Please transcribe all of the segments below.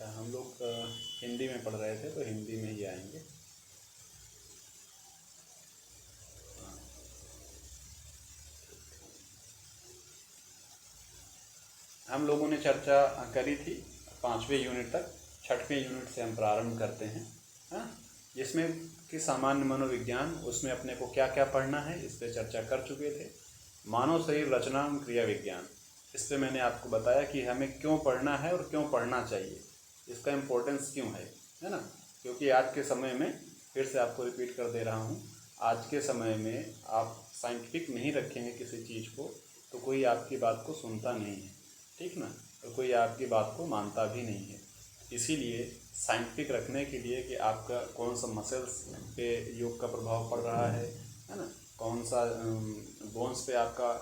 अच्छा, हम लोग हिंदी में पढ़ रहे थे तो हिंदी में ही आएंगे। हम लोगों ने चर्चा करी थी 5वें यूनिट तक। 6वें यूनिट से हम प्रारंभ करते हैं, हाँ, जिसमें कि सामान्य मनोविज्ञान, उसमें अपने को क्या क्या पढ़ना है इस पर चर्चा कर चुके थे। मानव शरीर रचना क्रिया विज्ञान, इस पर मैंने आपको बताया कि हमें क्यों पढ़ना है और क्यों पढ़ना चाहिए, इसका इम्पोर्टेंस क्यों है ना। क्योंकि आज के समय में, फिर से आपको रिपीट कर दे रहा हूँ, आज के समय में आप साइंटिफिक नहीं रखेंगे किसी चीज़ को तो कोई आपकी बात को सुनता नहीं है, ठीक ना, तो कोई आपकी बात को मानता भी नहीं है। इसीलिए साइंटिफिक रखने के लिए कि आपका कौन सा मसल्स पे योग का प्रभाव पड़ रहा है ना, कौन सा बोन्स पे आपका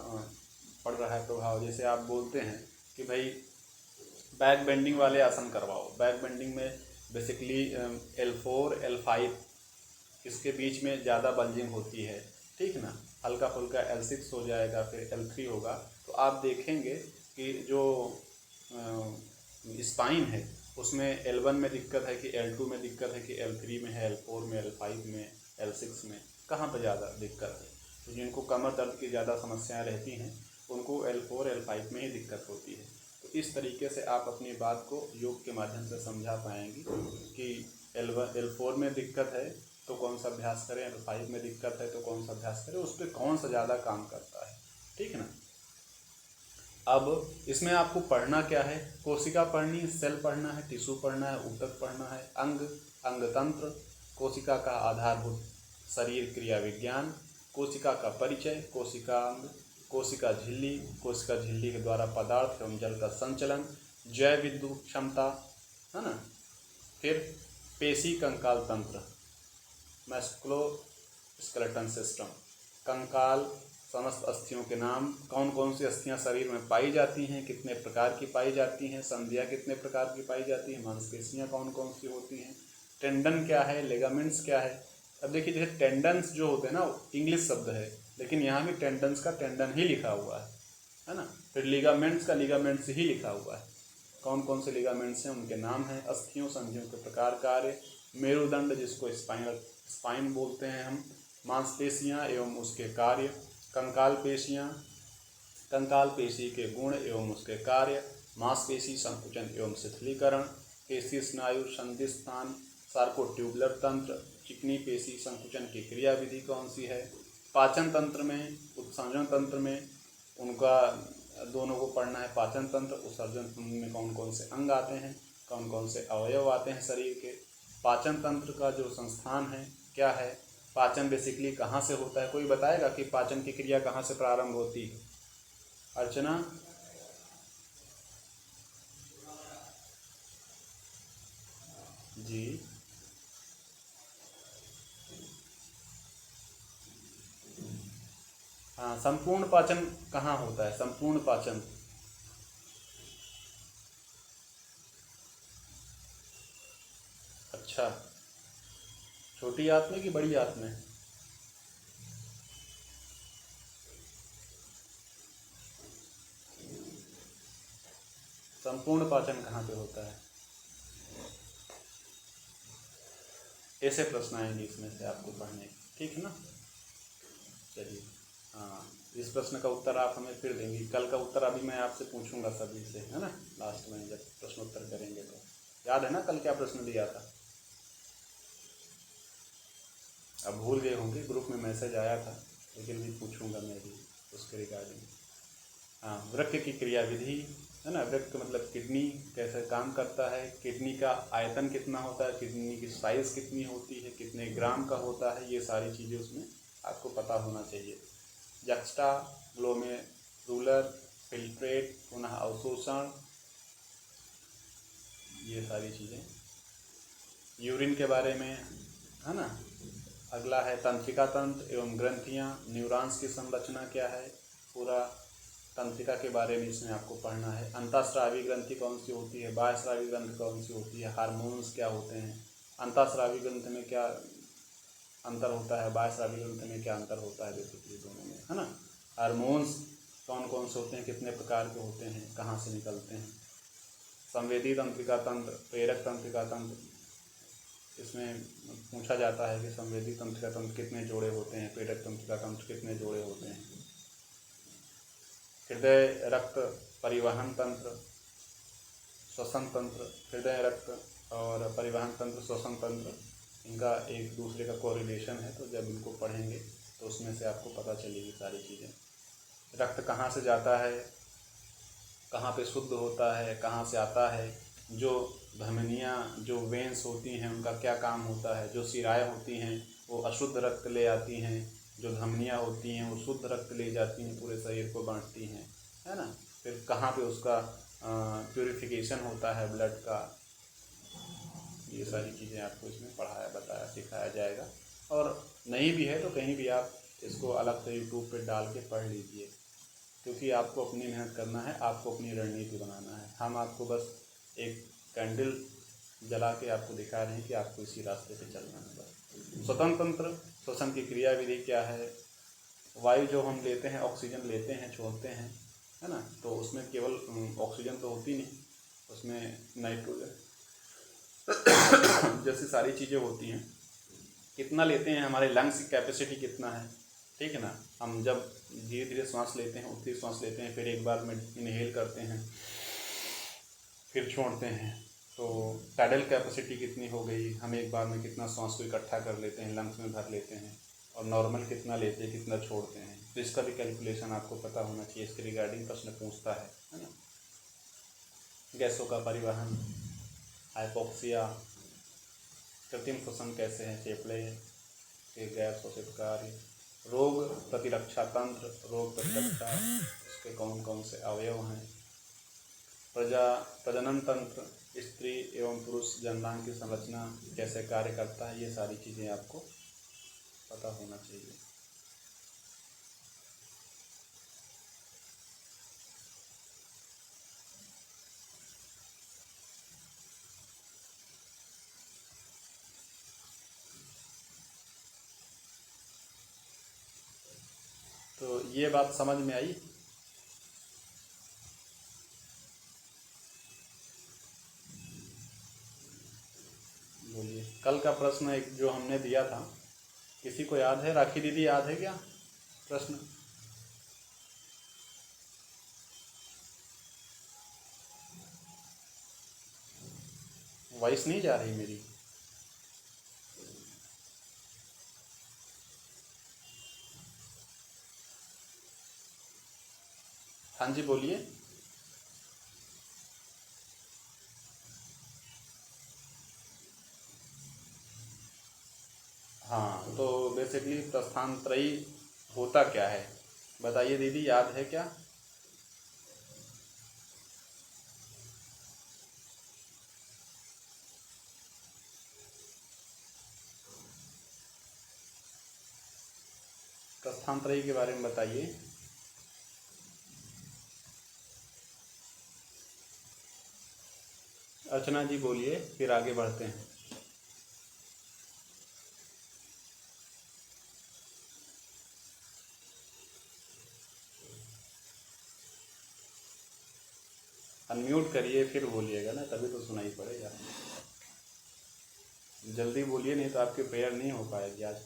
पड़ रहा है प्रभाव। जैसे आप बोलते हैं कि भाई बैक बेंडिंग वाले आसन करवाओ, बैक बेंडिंग में बेसिकली L4 L5 इसके बीच में ज़्यादा बल्जिंग होती है, ठीक ना। हल्का फुल्का L6 हो जाएगा, फिर L3 होगा, तो आप देखेंगे कि जो स्पाइन है उसमें L1 में दिक्कत है कि L2 में दिक्कत है कि L3 में है, L4 में, L5 में, L6 में, कहाँ पर ज़्यादा दिक्कत है। तो जिनको कमर दर्द की ज़्यादा समस्याएं रहती हैं उनको L4 L5 में ही दिक्कत होती है। तो इस तरीके से आप अपनी बात को योग के माध्यम से समझा पाएंगी कि L4 में दिक्कत है तो कौन सा अभ्यास करें, L5 में दिक्कत है तो कौन सा अभ्यास करें, उस पर कौन सा ज़्यादा काम करता है, ठीक है ना। अब इसमें आपको पढ़ना क्या है, कोशिका पढ़नी है, सेल पढ़ना है, टिश्यू पढ़ना है, ऊतक पढ़ना है, अंग, अंगतंत्र, कोशिका का आधारभूत शरीर क्रिया विज्ञान, कोशिका का परिचय, कोशिका अंग, कोशिका झिल्ली, कोशिका झिल्ली के द्वारा पदार्थ एवं जल का संचलन, जैव विद्युत क्षमता, है ना। फिर पेशी कंकाल तंत्र, मस्कुलो स्केलेटन सिस्टम, कंकाल समस्त अस्थियों के नाम, कौन कौन सी अस्थियां शरीर में पाई जाती हैं, कितने प्रकार की पाई जाती हैं, संधियां कितने प्रकार की पाई जाती हैं, मांसपेशियां कौन कौन सी होती हैं, टेंडन क्या है, लिगामेंट्स क्या है। अब देखिए, जैसे टेंडन्स जो होते हैं ना, इंग्लिश शब्द है लेकिन यहाँ भी टेंडन्स का टेंडन ही लिखा हुआ है ना। फिर लिगामेंट्स का लिगामेंट्स ही लिखा हुआ है। कौन कौन से लिगामेंट्स हैं उनके नाम हैं, अस्थियों संधियों के प्रकार, कार्य, मेरुदंड जिसको स्पाइन बोलते हैं हम, मांसपेशियां एवं उसके कार्य, कंकाल पेशियां, कंकाल पेशी के गुण एवं उसके कार्य, मांसपेशी संकुचन एवं शिथिलीकरण, पेशी स्नायु संधि स्थान, सार्कोट्यूबुलर तंत्र, चिकनी पेशी संकुचन की क्रिया विधि कौन सी है, पाचन तंत्र में, उत्सर्जन तंत्र में, उनका दोनों को पढ़ना है। पाचन तंत्र, उत्सर्जन तंत्र में कौन कौन से अंग आते हैं, कौन कौन से अवयव आते हैं शरीर के, पाचन तंत्र का जो संस्थान है क्या है, पाचन बेसिकली कहाँ से होता है, कोई बताएगा कि पाचन की क्रिया कहाँ से प्रारंभ होती है। अर्चना, जी, हाँ, संपूर्ण पाचन कहाँ होता है, संपूर्ण पाचन, अच्छा, छोटी आंत में कि बड़ी आंत में, संपूर्ण पाचन कहाँ पे होता है, ऐसे प्रश्न आएंगे इसमें से आपको पढ़ने, ठीक है ना। चलिए, हाँ, इस प्रश्न का उत्तर आप हमें फिर देंगी, कल का उत्तर अभी मैं आपसे पूछूंगा सभी से, है ना, लास्ट में जब प्रश्नोत्तर करेंगे तो। याद है ना कल क्या प्रश्न दिया था, अब भूल गए होंगे, ग्रुप में मैसेज आया था लेकिन भी पूछूंगा मैं भी उसके रिगार्डिंग। हाँ, वृक्क की क्रिया विधि, है ना, वृक्क मतलब किडनी कैसे काम करता है, किडनी का आयतन कितना होता है, किडनी की साइज़ कितनी होती है, कितने ग्राम का होता है, ये सारी चीज़ें उसमें आपको पता होना चाहिए। जक्स्टा, ग्लोमेरुलर फिल्ट्रेट, पुनः अवशोषण, ये सारी चीज़ें, यूरिन के बारे में, है ना। अगला है तंत्रिका तंत्र एवं ग्रंथियाँ, न्यूरॉन्स की संरचना क्या है, पूरा तंत्रिका के बारे में इसमें आपको पढ़ना है। अंतःस्रावी ग्रंथि कौन सी होती है, बाह्यस्रावी ग्रंथि कौन सी होती है, हार्मोन्स क्या होते हैं, अंतःस्रावी ग्रंथि में क्या अंतर होता है, बाह्यस्रावी ग्रंथि में क्या अंतर होता है, बेसिकली दोनों में, है ना। हार्मोन्स कौन कौन से होते हैं, कितने प्रकार के होते हैं, कहाँ से निकलते हैं, संवेदी तंत्रिका तंत्र, प्रेरक तंत्रिका तंत्र, इसमें पूछा जाता है कि संवेदी तंत्रिका तंत्र कितने जोड़े होते हैं, प्रेरक तंत्रिका तंत्र कितने जोड़े होते हैं। हृदय रक्त परिवहन तंत्र, श्वसन तंत्र, हृदय रक्त और परिवहन तंत्र, श्वसन तंत्र, इनका एक दूसरे का कोरिलेशन है। तो जब इनको पढ़ेंगे तो उसमें से आपको पता चलेगी सारी चीज़ें। रक्त कहाँ से जाता है, कहाँ पे शुद्ध होता है, कहाँ से आता है, जो धमनियाँ, जो वेंस होती हैं उनका क्या काम होता है, जो शिराएँ होती हैं वो अशुद्ध रक्त ले आती हैं, जो धमनियाँ होती हैं वो शुद्ध रक्त ले जाती हैं, पूरे शरीर को बांटती हैं, है ना। फिर कहाँ पे उसका प्यूरिफिकेशन होता है ब्लड का, ये सारी चीज़ें आपको इसमें पढ़ाया, बताया, सिखाया जाएगा। और नहीं भी है तो कहीं भी आप इसको अलग से यूट्यूब पे डाल के पढ़ लीजिए, क्योंकि आपको अपनी मेहनत करना है, आपको अपनी रणनीति बनाना है। हम आपको बस एक कैंडल जला के आपको दिखा रहे हैं कि आपको इसी रास्ते पे चलना है बस। श्वसन तंत्र, श्वसन की क्रिया विधि क्या है, वायु जो हम लेते हैं, ऑक्सीजन लेते हैं, छोड़ते हैं, है ना, तो उसमें केवल ऑक्सीजन तो होती नहीं, उसमें नाइट्रोजन जैसी सारी चीज़ें होती हैं। कितना लेते हैं, हमारे लंग्स की कैपेसिटी कितना है, ठीक है ना। हम जब धीरे धीरे सांस लेते हैं, उतनी सांस लेते हैं, फिर एक बार में इनहेल करते हैं, फिर छोड़ते हैं, तो पैडल कैपेसिटी कितनी हो गई, हम एक बार में कितना सांस को इकट्ठा कर लेते हैं, लंग्स में भर लेते हैं, और नॉर्मल कितना लेते हैं, कितना छोड़ते हैं। तो इसका भी कैलकुलेशन आपको पता होना चाहिए। इसके रिगार्डिंग प्रश्न पूछता है ना। गैसों का परिवहन, हाइपोक्सिया, कृत्रिम श्वसन कैसे हैं, फेफड़े के गैस शोषित कार्य, रोग प्रतिरक्षा तंत्र, रोग प्रतिरक्षा उसके कौन कौन से अवयव हैं, प्रजनन तंत्र, स्त्री एवं पुरुष जननांग की संरचना कैसे कार्य करता है, ये सारी चीज़ें आपको पता होना चाहिए। तो ये बात समझ में आई। बोलिए, कल का प्रश्न एक जो हमने दिया था, किसी को याद है? राखी दीदी याद है क्या प्रश्न? वॉइस नहीं जा रही मेरी? हाँ जी बोलिए। हाँ, तो बेसिकली प्रस्थानत्रयी होता क्या है बताइए दीदी, याद है क्या? प्रस्थानत्रयी के बारे में बताइए। अर्चना जी बोलिए, फिर आगे बढ़ते हैं। अनम्यूट करिए फिर बोलिएगा ना, तभी तो सुनाई पड़ेगा। जल्दी बोलिए, नहीं तो आपकी प्रेयर नहीं हो पाएगी आज।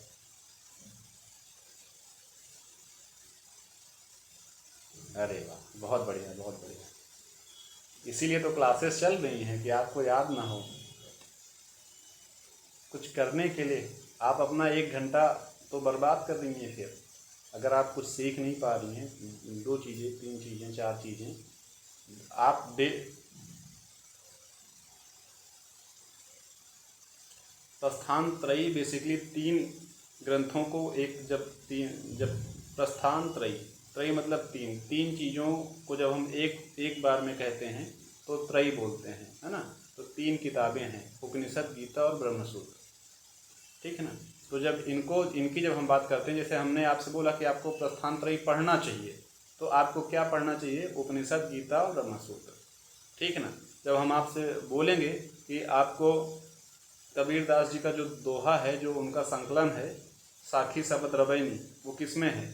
अरे वाह, बहुत बढ़िया, बहुत बढ़िया। इसीलिए तो क्लासेस चल रही हैं कि आपको याद ना हो। कुछ करने के लिए आप अपना 1 घंटा तो बर्बाद कर रही हैं। फिर अगर आप कुछ सीख नहीं पा रही हैं, 2 चीज़ें, 3 चीज़ें, 4 चीज़ें, आप प्रस्थानत्रयी बेसिकली 3 ग्रंथों को एक, जब प्रस्थानत्रयी, त्रयी मतलब 3 चीज़ों को जब हम एक बार में कहते हैं तो त्रयी बोलते हैं, है ना। तो 3 किताबें हैं, उपनिषद, गीता और ब्रह्मसूत्र, ठीक है ना। तो जब इनकी जब हम बात करते हैं, जैसे हमने आपसे बोला कि आपको प्रस्थानत्रयी पढ़ना चाहिए, तो आपको क्या पढ़ना चाहिए? उपनिषद, गीता और ब्रह्मसूत्र, ठीक है ना। जब हम आपसे बोलेंगे कि आपको कबीरदास जी का जो दोहा है, जो उनका संकलन है, साखी शब्द रवैनी, वो किसमें है,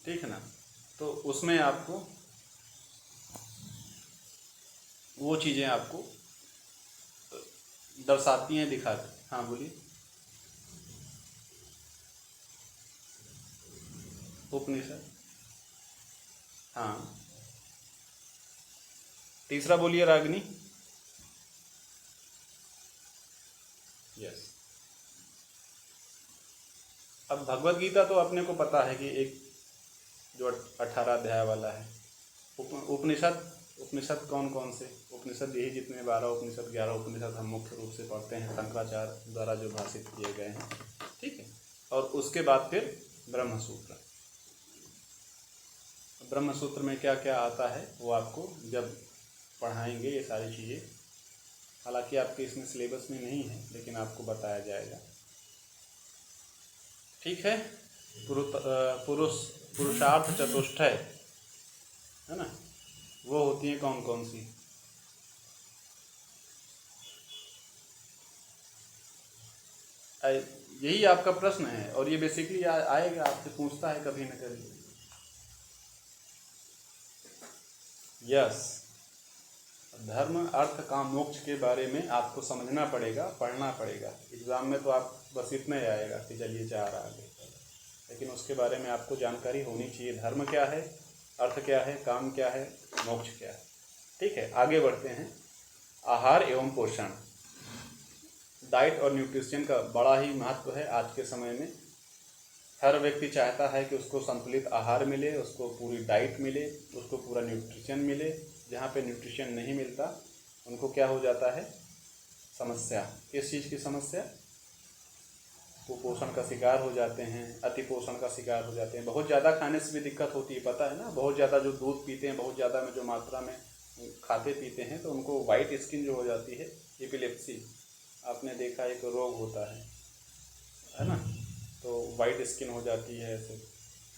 ठीक है ना। तो उसमें आपको वो चीज़ें आपको दर्शाती हैं, दिखाती। हाँ बोलिए। उपनिषद, हाँ। तीसरा बोलिए, रागनी। यस। अब भगवत गीता तो अपने को पता है कि एक जो 18 अध्याय वाला है। उपनिषद, उपनिषद कौन कौन से उपनिषद? यही जितने 12 उपनिषद, 11 उपनिषद हम मुख्य रूप से पढ़ते हैं, शंकराचार्य द्वारा जो भाषित किए गए हैं, ठीक है। और उसके बाद फिर ब्रह्मसूत्र। ब्रह्मसूत्र में क्या क्या आता है वो आपको जब पढ़ाएंगे ये सारी चीज़ें, हालांकि आपके इसमें सिलेबस में नहीं है, लेकिन आपको बताया जाएगा, ठीक है। पुरुषार्थ चतुष्टय है ना, वो होती हैं कौन कौन सी? यही आपका प्रश्न है, और ये बेसिकली आएगा, आपसे पूछता है कभी न कभी। यस, धर्म अर्थ काम मोक्ष के बारे में आपको समझना पड़ेगा, पढ़ना पड़ेगा। एग्ज़ाम में तो आप बस इतना ही आएगा कि चलिए 4 आगे, लेकिन उसके बारे में आपको जानकारी होनी चाहिए। धर्म क्या है, अर्थ क्या है, काम क्या है, मोक्ष क्या है, ठीक है। आगे बढ़ते हैं। आहार एवं पोषण, डाइट और न्यूट्रिशन का बड़ा ही महत्व है आज के समय में। हर व्यक्ति चाहता है कि उसको संतुलित आहार मिले, उसको पूरी डाइट मिले, उसको पूरा न्यूट्रिशन मिले। जहाँ पे न्यूट्रिशन नहीं मिलता उनको क्या हो जाता है? समस्या। किस चीज़ की समस्या? कुपोषण का शिकार हो जाते हैं, अति पोषण का शिकार हो जाते हैं। बहुत ज़्यादा खाने से भी दिक्कत होती है, पता है ना। बहुत ज़्यादा जो दूध पीते हैं, बहुत ज़्यादा में जो मात्रा में खाते पीते हैं, तो उनको वाइट स्किन जो हो जाती है, एपिलेप्सी आपने देखा एक रोग होता है ना, तो वाइट स्किन हो जाती है ऐसे।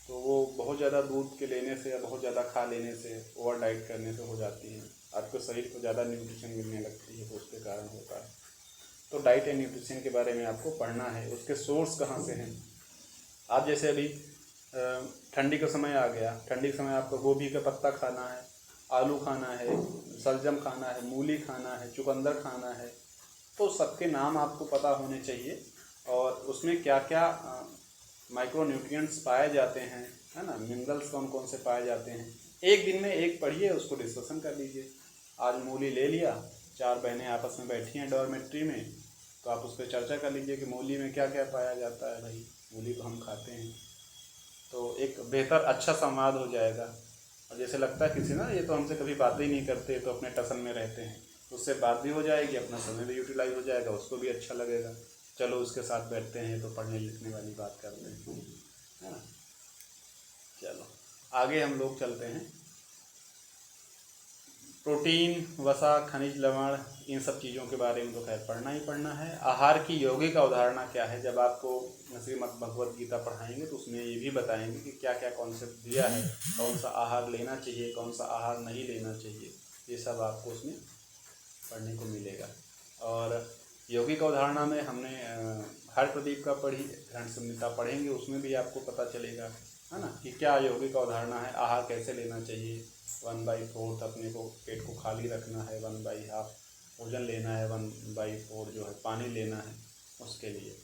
तो वो बहुत ज़्यादा दूध के लेने से या बहुत ज़्यादा खा लेने से, ओवर डाइट करने से हो जाती है। आपके शरीर को ज़्यादा न्यूट्रिशन मिलने लगती है, तो उसके कारण होता है। तो डाइट एंड न्यूट्रिशन के बारे में आपको पढ़ना है, उसके सोर्स कहाँ से हैं। आप जैसे अभी ठंडी का समय आ गया, ठंडी के समय आपको गोभी का पत्ता खाना है, आलू खाना है, शलजम खाना है, मूली खाना है, चुकंदर खाना है। तो सबके नाम आपको पता होने चाहिए, और उसमें क्या क्या माइक्रो न्यूट्रिएंट्स पाए जाते हैं, है ना, मिनरल्स कौन कौन से पाए जाते हैं। एक दिन में एक पढ़िए, उसको डिस्कशन कर लीजिए। आज मूली ले लिया, 4 बहनें आपस में बैठी हैं डॉर्मेट्री में, तो आप उस पर चर्चा कर लीजिए कि मूली में क्या क्या पाया जाता है। भाई मूली तो हम खाते हैं, तो एक बेहतर अच्छा संवाद हो जाएगा। और जैसे लगता है किसी ना, ये तो हमसे कभी बातें ही नहीं करते, तो अपने टसन में रहते हैं, उससे बात भी हो जाएगी, अपना समय भी यूटिलाइज हो जाएगा, उसको भी अच्छा लगेगा। चलो उसके साथ बैठते हैं तो पढ़ने लिखने वाली बात करते हैं, है ना। चलो आगे हम लोग चलते हैं। प्रोटीन, वसा, खनिज लवण, इन सब चीज़ों के बारे में तो खैर पढ़ना ही पढ़ना है। आहार की यौगिक अवधारणा क्या है, जब आपको श्रीमद् भगवत गीता पढ़ाएंगे तो उसमें ये भी बताएंगे कि क्या क्या कॉन्सेप्ट दिया है, कौन सा आहार लेना चाहिए, कौन सा आहार नहीं लेना चाहिए, ये सब आपको उसमें पढ़ने को मिलेगा। और यौगिक अवधारणा में हमने हर प्रदीप का पढ़ी, ग्रंथ संहिता पढ़ेंगे, उसमें भी आपको पता चलेगा, है ना, कि क्या यौगिक अवधारणा है, आहार कैसे लेना चाहिए। 1/4 अपने को पेट को खाली रखना है, 1/2 भोजन लेना है, 1/4 जो है पानी लेना है उसके लिए,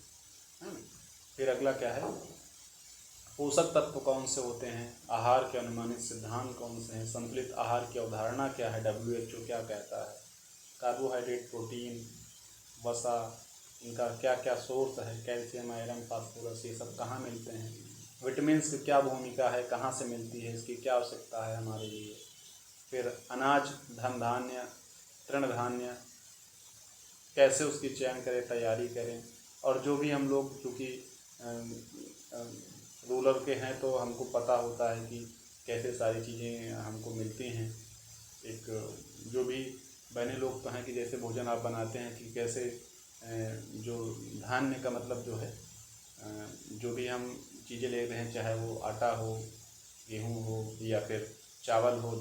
है ना। फिर अगला क्या है, पोषक तत्व कौन से होते हैं, आहार के अनुमानित सिद्धांत कौन से हैं, संतुलित आहार की अवधारणा क्या है, WHO क्या कहता है, कार्बोहाइड्रेट, प्रोटीन, वसा, इनका क्या क्या सोर्स है, कैल्शियम, आयरन, फास्फोरस, ये सब कहाँ मिलते हैं, विटामिन्स की क्या भूमिका है, कहाँ से मिलती है, इसकी क्या आवश्यकता है हमारे लिए। फिर अनाज, धन धान्य, तृण धान्य, कैसे उसकी चयन करें, तैयारी करें। और जो भी हम लोग चूँकि रूरल के हैं, तो हमको पता होता है कि कैसे सारी चीज़ें हमको मिलती हैं। एक जो भी बहने लोग तो हैं कि जैसे भोजन आप बनाते हैं कि कैसे जो धान्य का मतलब जो है, जो भी हम चीज़ें ले रहे हैं, चाहे वो आटा हो, गेहूँ हो, या फिर चावल हो,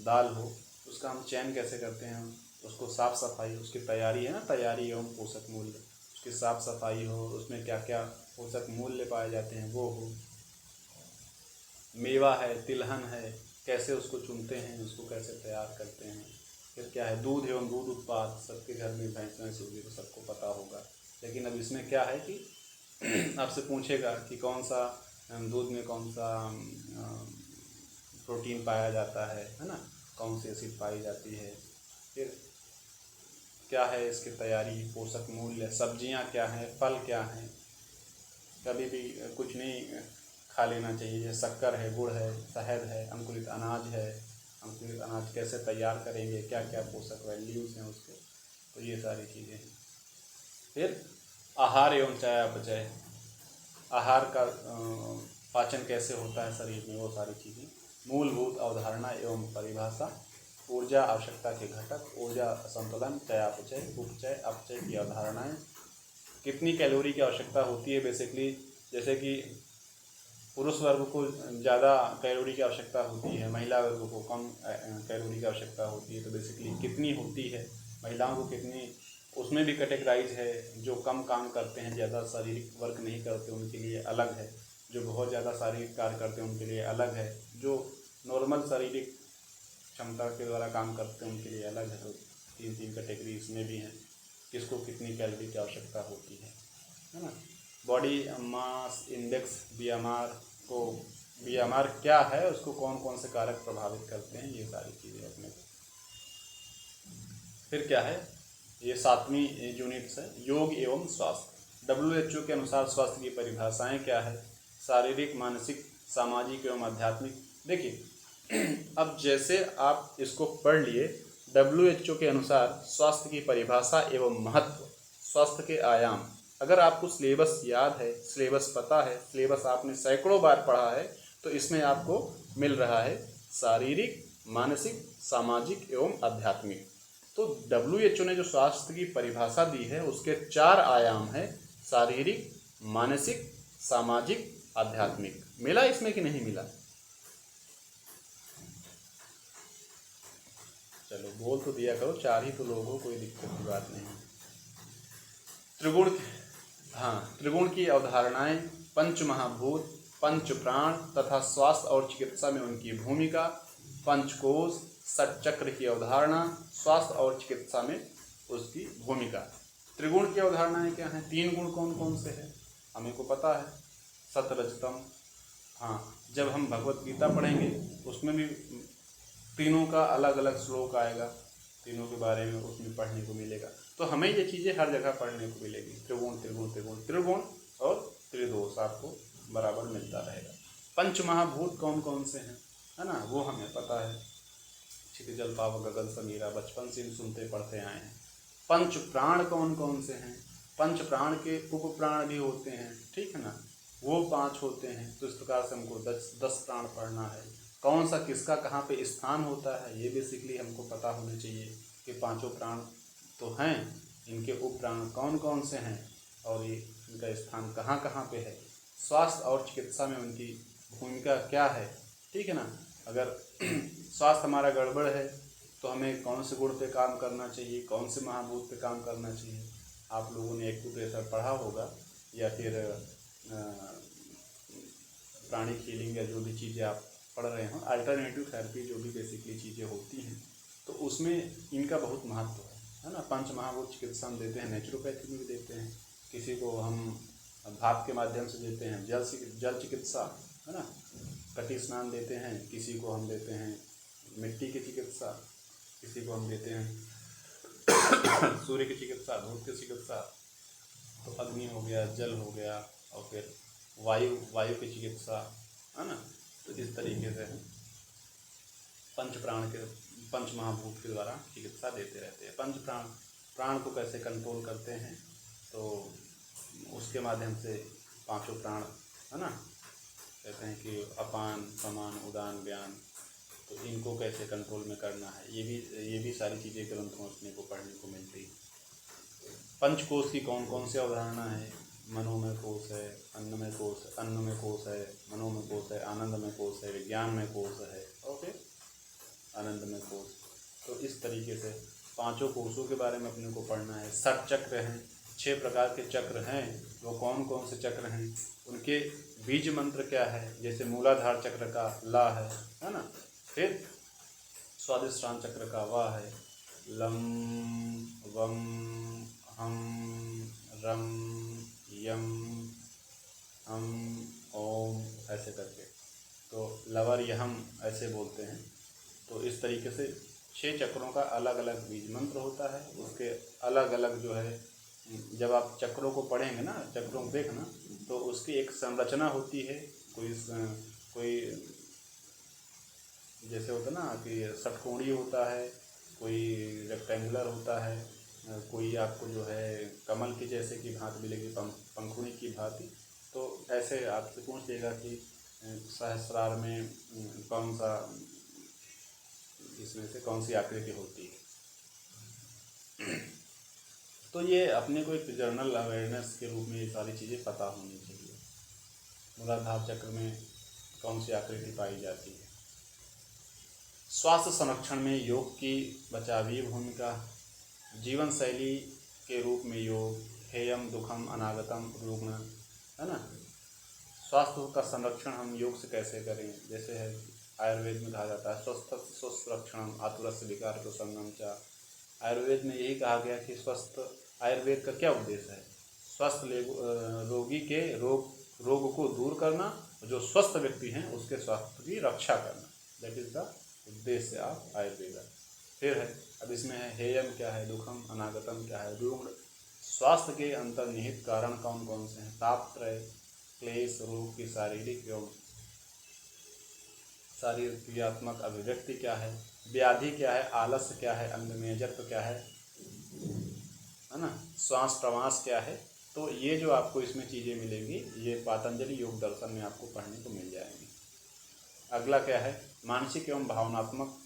दाल हो, उसका हम चयन कैसे करते हैं, उसको साफ़ सफाई, उसकी तैयारी है ना, तैयारी एवं पोषक मूल्य, उसकी साफ़ सफाई हो, उसमें क्या क्या पोषक मूल्य पाए जाते हैं वो हो। मेवा है, तिलहन है, कैसे उसको चुनते हैं, उसको कैसे तैयार करते हैं। फिर क्या है, दूध एवं दूध उत्पाद, सबके घर में भैंस वैंस होगी तो सबको पता होगा। लेकिन अब इसमें क्या है कि आपसे पूछेगा कि कौन सा दूध में कौन सा प्रोटीन पाया जाता है ना, कौन सी एसिड पाई जाती है, फिर क्या है इसकी तैयारी, पोषक मूल्य, सब्जियां क्या हैं, फल क्या हैं। कभी भी कुछ नहीं खा लेना चाहिए, जैसे शक्कर है, गुड़ है, शहद है, अंकुरित अनाज है, अंकुरित अनाज कैसे तैयार करेंगे, क्या क्या पोषक वैल्यूज़ हैं उसके, तो ये सारी चीज़ें हैं। फिर आहार एवं चयापचय, आहार का पाचन कैसे होता है शरीर में, वो सारी चीज़ें। मूलभूत अवधारणा एवं परिभाषा, ऊर्जा आवश्यकता के घटक, ऊर्जा संतुलन, चयापचय, उपचय, अपचय की अवधारणाएं, कितनी कैलोरी की आवश्यकता होती है बेसिकली, जैसे कि पुरुष वर्ग को ज़्यादा कैलोरी की आवश्यकता होती है, महिला वर्ग को कम कैलोरी की आवश्यकता होती है, तो बेसिकली कितनी होती है, महिलाओं को कितनी, उसमें भी कैटेगराइज है। जो कम काम करते हैं, ज़्यादा शारीरिक वर्क नहीं करते, उनके लिए अलग है। जो बहुत ज़्यादा शारीरिक कार्य करते हैं उनके लिए अलग है। जो नॉर्मल शारीरिक क्षमता के द्वारा काम करते हैं उनके लिए अलग है। तो तीन तीन कैटेगरी इसमें भी हैं, किसको कितनी कैलोरी की आवश्यकता होती है ना। बॉडी मास इंडेक्स, बीएमआर को, बीएमआर क्या है, उसको कौन कौन से कारक प्रभावित करते हैं, ये सारी चीज़ें अपने को। फिर क्या है, ये 7वीं यूनिट्स है, योग एवं स्वास्थ्य। WHO के अनुसार स्वास्थ्य की परिभाषाएं क्या है, शारीरिक, मानसिक, सामाजिक एवं आध्यात्मिक। देखिए अब जैसे आप इसको पढ़ लिए, WHO के अनुसार स्वास्थ्य की परिभाषा एवं महत्व, स्वास्थ्य के आयाम, अगर आपको सिलेबस याद है, सिलेबस पता है, सिलेबस आपने सैकड़ों बार पढ़ा है, तो इसमें आपको मिल रहा है शारीरिक, मानसिक, सामाजिक एवं आध्यात्मिक। तो WHO ने जो स्वास्थ्य की परिभाषा दी है उसके 4 आयाम हैं, शारीरिक, मानसिक, सामाजिक, आध्यात्मिक। मिला इसमें कि नहीं मिला? चलो बोल तो दिया करो, 4 ही तो लोग हो, कोई दिक्कत की बात नहीं। त्रिगुण, हाँ, त्रिगुण की अवधारणाएं, पंच महाभूत, पंच प्राण तथा स्वास्थ्य और चिकित्सा में उनकी भूमिका, पंचकोश, षटचक्र की अवधारणा, स्वास्थ्य और चिकित्सा में उसकी भूमिका। त्रिगुण की अवधारणाएं क्या हैं, 3 गुण कौन कौन से हैं, हमें को पता है, सत रजतम। हाँ, जब हम भगवत गीता पढ़ेंगे उसमें भी तीनों का अलग अलग श्लोक आएगा, तीनों के बारे में उसमें पढ़ने को मिलेगा। तो हमें ये चीज़ें हर जगह पढ़ने को मिलेगी, त्रिगुण त्रिगुण त्रिगुण, त्रिगुण और त्रिदोष आपको बराबर मिलता रहेगा। पंच महाभूत कौन कौन से हैं, है ना, वो हमें पता है, क्षितिजल पावक गगन समीरा, बचपन से सुनते पढ़ते आए हैं। पंच प्राण कौन कौन से हैं, पंच प्राण के उप प्राण भी होते हैं, ठीक है ना, वो 5 होते हैं। तो इस प्रकार से हमको 10 प्राण पढ़ना है। कौन सा किसका कहाँ पे स्थान होता है, ये बेसिकली हमको पता होना चाहिए कि 5 प्राण तो हैं, इनके उप प्राण कौन कौन से हैं और ये इनका स्थान कहाँ कहाँ पे है। स्वास्थ्य और चिकित्सा में उनकी भूमिका क्या है, ठीक है ना। अगर स्वास्थ्य हमारा गड़बड़ है तो हमें कौन से गुण पे काम करना चाहिए, कौन से महाभूत पे काम करना चाहिए। आप लोगों ने एक्यूप्रेशर पढ़ा होगा, या फिर प्राणिक हीलिंग या जो भी चीज़ें आप पढ़ रहे हो, अल्टरनेटिव थेरेपी जो भी बेसिकली चीज़ें होती हैं, तो उसमें इनका बहुत महत्व है ना। पंच महाभूत चिकित्सा हम देते हैं, नेचुरोपैथी में भी देते हैं, किसी को हम भाप के माध्यम से देते हैं, जल चिकित्सा, है ना, कटी स्नान देते हैं, किसी को हम देते हैं मिट्टी की चिकित्सा, किसी को हम देते हैं सूर्य की चिकित्सा, धूप की चिकित्सा, तो अग्नि हो गया, जल हो गया, और फिर वायु की चिकित्सा, है ना। तो इस तरीके से पंच महाभूत के द्वारा चिकित्सा देते रहते हैं। पंच प्राण को कैसे कंट्रोल करते हैं, तो उसके माध्यम से 5 प्राण, है ना, कहते हैं कि अपान समान उदान व्यान, तो इनको कैसे कंट्रोल में करना है, ये भी सारी चीज़ें ग्रंथों अपने को पढ़ने को मिलती है। पंचकोश की कौन कौन सी अवधारणा है, मनोमय कोश है, अन्नमय कोश है, मनोमय कोश है, आनंदमय कोश है, विज्ञानमय कोश है, ओके, आनंदमय कोश। तो इस तरीके से 5 कोशों के बारे में अपने को पढ़ना है। 6 चक्र हैं, 6 प्रकार के चक्र हैं, वो कौन कौन से चक्र हैं, उनके बीज मंत्र क्या है, जैसे मूलाधार चक्र का ला है ना, फिर स्वादिष्टान चक्र का वाह है, लं वं हं रं यं हम ओम ऐसे करके, तो लवर यहम ऐसे बोलते हैं। तो इस तरीके से 6 चक्रों का अलग अलग बीज मंत्र होता है। उसके अलग अलग जो है, जब आप चक्रों को पढ़ेंगे ना, चक्रों को देखना, तो उसकी एक संरचना होती है। कोई जैसे होता है ना कि षटकोणीय होता है, कोई रेक्टेंगुलर होता है, कोई आपको जो है कमल की जैसे की भांति मिलेगी, पंखुड़ी की भांति। तो ऐसे आपसे पूछ लेगा कि सहस्रार में कौन सा, इसमें से कौन सी आकृति होती है। तो ये अपने को एक जनरल अवेयरनेस के रूप में ये सारी चीज़ें पता होनी चाहिए। मूलाधार चक्र में कौन सी आकृति पाई जाती है। स्वास्थ्य संरक्षण में योग की बचावीय भूमिका। जीवन शैली के रूप में योग, हेयम दुखम अनागतम रुग्ण, है ना। स्वास्थ्य का संरक्षण हम योग से कैसे करें, जैसे है आयुर्वेद में कहा जाता है स्वस्थ रक्षण आतुरस्य विकार प्रसन्नम च। आयुर्वेद में यही कहा गया कि स्वस्थ, आयुर्वेद का क्या उद्देश्य है, स्वस्थ रोगी के रोग को दूर करना, जो स्वस्थ व्यक्ति हैं उसके स्वास्थ्य की रक्षा करना, दैट इज द उद्देश्य ऑफ आयुर्वेद। फिर है, अब इसमें है हेयम क्या है, दुखम अनागतम क्या है, रुग्ण, स्वास्थ्य के अंतर्निहित कारण कौन कौन से हैं, तापत्रय, क्लेश, रोग की शारीरिक एवं शारीरिक क्रियात्मक अभिव्यक्ति क्या है, व्याधि क्या है, आलस्य क्या है, अंगमेजत्व क्या है ना, श्वास प्रवास क्या है। तो ये जो आपको इसमें चीज़ें मिलेंगी, ये पातंजलि योग दर्शन में आपको पढ़ने को मिल जाएंगी। अगला क्या है, मानसिक एवं भावनात्मक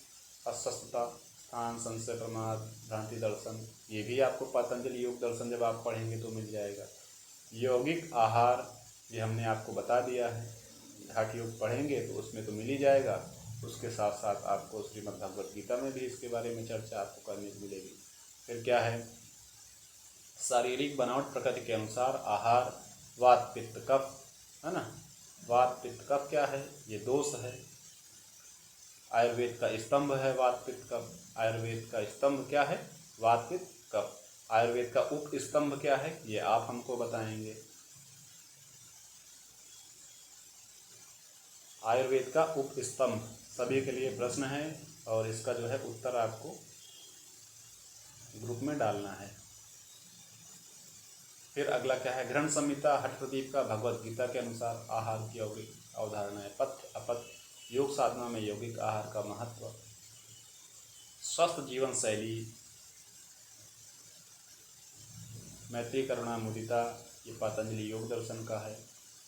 अस्वस्थता, स्थान, संशय, प्रमाद, भ्रांति दर्शन, ये भी आपको पातंजलि योग दर्शन जब आप पढ़ेंगे तो मिल जाएगा। यौगिक आहार, ये हमने आपको बता दिया है, हठ योग पढ़ेंगे तो उसमें तो मिल ही जाएगा। उसके साथ साथ आपको श्रीमद् भगवद गीता में भी इसके बारे में चर्चा आपको करने को मिलेगी। फिर क्या है, शारीरिक बनावट प्रकृति के अनुसार आहार, वात पित्त कफ, है ना। वात पित्त कफ क्या है, ये दोष है। आयुर्वेद का स्तंभ है वात पित्त कफ। आयुर्वेद का स्तंभ क्या है, वात पित्त कफ। आयुर्वेद का उप स्तंभ क्या है, ये आप हमको बताएंगे। आयुर्वेद का उप स्तंभ सभी के लिए प्रश्न है, और इसका जो है उत्तर आपको ग्रुप में डालना है। फिर अगला क्या है, ग्रहण संहिता हठ प्रदीप का भगवद गीता के अनुसार आहार की अवधारणा है। पथ्य अपथ्य, योग साधना में यौगिक आहार का महत्व, स्वस्थ जीवन शैली, मैत्री करुणा मुदिता, ये पातंजलि योग दर्शन का है।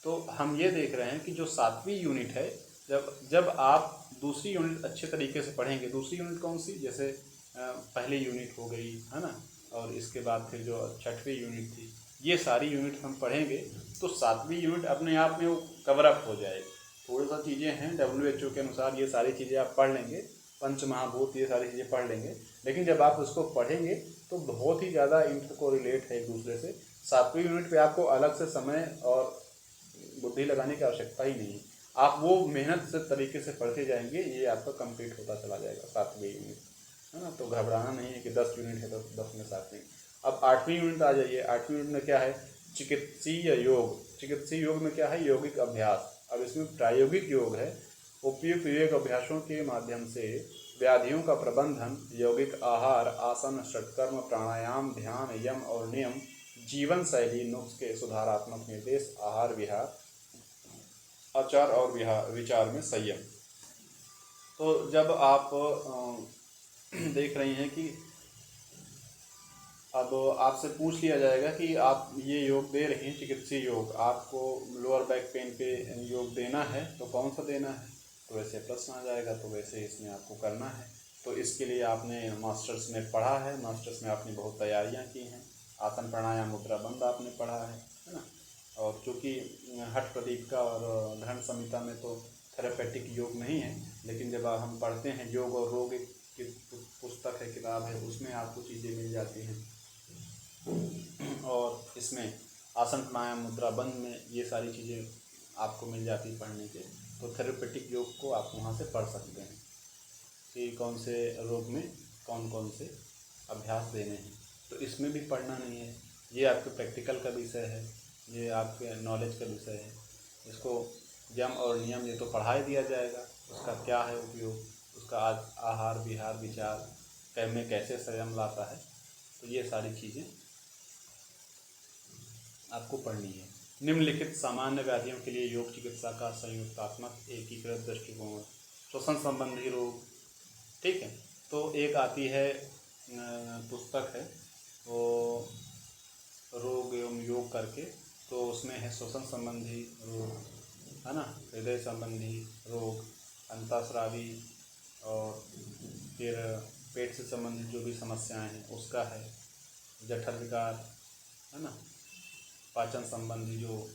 तो हम ये देख रहे हैं कि जो 7वीं यूनिट है, जब आप दूसरी यूनिट अच्छे तरीके से पढ़ेंगे, दूसरी यूनिट कौन सी, जैसे पहली यूनिट हो गई, है ना, और इसके बाद फिर जो 6वीं यूनिट थी, ये सारी यूनिट हम पढ़ेंगे तो 7वीं यूनिट अपने आप में वो कवर अप हो जाएगी। थोड़ी सा चीज़ें हैं WHO के अनुसार, ये सारी चीज़ें आप पढ़ लेंगे, पंच महाभूत, ये सारी चीज़ें पढ़ लेंगे, लेकिन जब आप उसको पढ़ेंगे तो बहुत ही ज़्यादा इंटर को रिलेट है एक दूसरे से। 7वीं यूनिट पे आपको अलग से समय और बुद्धि लगाने की आवश्यकता ही नहीं, आप वो मेहनत से तरीके से पढ़ते जाएंगे, ये आपका कंप्लीट होता चला जाएगा 7वीं यूनिट, है ना। तो घबराना नहीं है कि 10 यूनिट है तो 10 में 7वीं। अब 8वीं यूनिट आ जाइए। 8वीं यूनिट में क्या है, चिकित्सीय योग। चिकित्सीय योग में क्या है, यौगिक अभ्यास। अब इसमें प्रायोगिक योग है, उपयुक्त योग अभ्यासों के माध्यम से व्याधियों का प्रबंधन, यौगिक आहार, आसन, षटकर्म, प्राणायाम, ध्यान, यम और नियम, जीवन शैली, नुस्खे, सुधारात्मक निर्देश, आहार विहार, आचार और विचार में संयम। तो जब आप देख रही हैं कि अब आपसे पूछ लिया जाएगा कि आप ये योग दे रही हैं चिकित्सीय योग, आपको लोअर बैक पेन पे योग देना है तो कौन सा देना है, तो वैसे प्रश्न आ जाएगा, तो वैसे इसमें आपको करना है। तो इसके लिए आपने मास्टर्स में पढ़ा है, मास्टर्स में आपने बहुत तैयारियां की हैं, आसन प्राणायाम मुद्रा बंद आपने पढ़ा है ना। और चूँकि हठ प्रदीप का और ग्रहण संहिता में तो थेरेपेटिक योग नहीं है, लेकिन जब हम पढ़ते हैं योग और रोग की पुस्तक है, किताब है, उसमें आपको चीज़ें मिल जाती हैं। और इसमें आसन प्राणायाम मुद्रा बंद में ये सारी चीज़ें आपको मिल जाती पढ़ने के, तो थेरेपेटिक योग को आप वहाँ से पढ़ सकते हैं कि कौन से रोग में कौन कौन से अभ्यास देने हैं, तो इसमें भी पढ़ना नहीं है। ये आपके प्रैक्टिकल का विषय है, ये आपके नॉलेज का विषय है। इसको यम और नियम ये तो पढ़ा ही दिया जाएगा, उसका क्या है उपयोग, उसका आहार विहार विचार में कैसे संयम लाता है, तो ये सारी चीज़ें आपको पढ़नी है। निम्नलिखित सामान्य व्याधियों के लिए योग चिकित्सा का संयुक्तात्मक एकीकृत दृष्टिकोण। श्वसन संबंधी रोग, ठीक है। तो एक आती है पुस्तक है वो रोग एवं योग करके, तो उसमें है श्वसन संबंधी रोग, है ना, हृदय संबंधी रोग, अंतःस्रावी और फिर पेट से संबंधित जो भी समस्याएं हैं उसका है, जठर विकार, है ना, पाचन संबंधी जो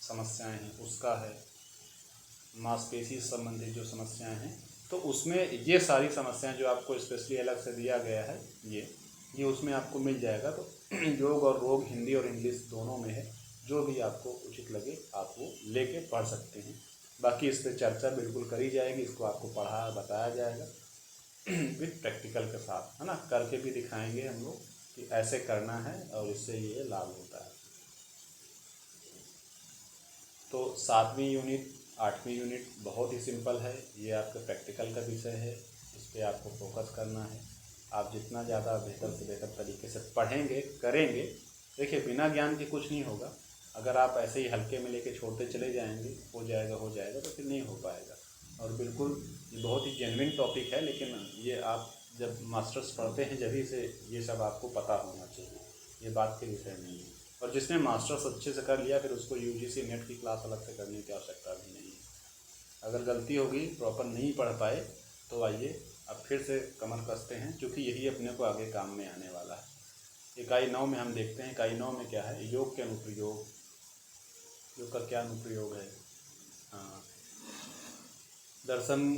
समस्याएं हैं उसका है, मांसपेशी संबंधी जो समस्याएं हैं, तो उसमें ये सारी समस्याएं जो आपको स्पेशली अलग से दिया गया है ये उसमें आपको मिल जाएगा। तो योग और रोग हिंदी और इंग्लिश दोनों में है, जो भी आपको उचित लगे आप वो लेके पढ़ सकते हैं। बाकी इस पर चर्चा बिल्कुल करी जाएगी, इसको आपको पढ़ाया बताया जाएगा विद प्रैक्टिकल के साथ, है ना, करके भी दिखाएंगे हम लोग कि ऐसे करना है और इससे ये लाभ होता है। तो 7वीं यूनिट 8वीं यूनिट बहुत ही सिंपल है, ये आपका प्रैक्टिकल का विषय है, इस पर आपको फोकस करना है। आप जितना ज़्यादा बेहतर से बेहतर तरीके से पढ़ेंगे करेंगे, देखिए बिना ज्ञान के कुछ नहीं होगा। अगर आप ऐसे ही हल्के में लेके छोड़ते चले जाएंगे हो जाएगा तो फिर नहीं हो पाएगा। और बिल्कुल ये बहुत ही जेन्युइन टॉपिक है, लेकिन ये आप जब मास्टर्स पढ़ते हैं जभी से ये सब आपको पता होना चाहिए, ये बात के विषय नहीं है। और जिसने मास्टर्स अच्छे से कर लिया फिर उसको यूजीसी नेट की क्लास अलग से करने की आवश्यकता भी नहीं है। अगर गलती होगी प्रॉपर नहीं पढ़ पाए तो आइए अब फिर से कमर कसते हैं, क्योंकि यही अपने को आगे काम में आने वाला है। इकाई 9 में हम देखते हैं, इकाई 9 में क्या है, योग के अनुप्रयोग, योग का क्या अनुप्रयोग है। हाँ, दर्शन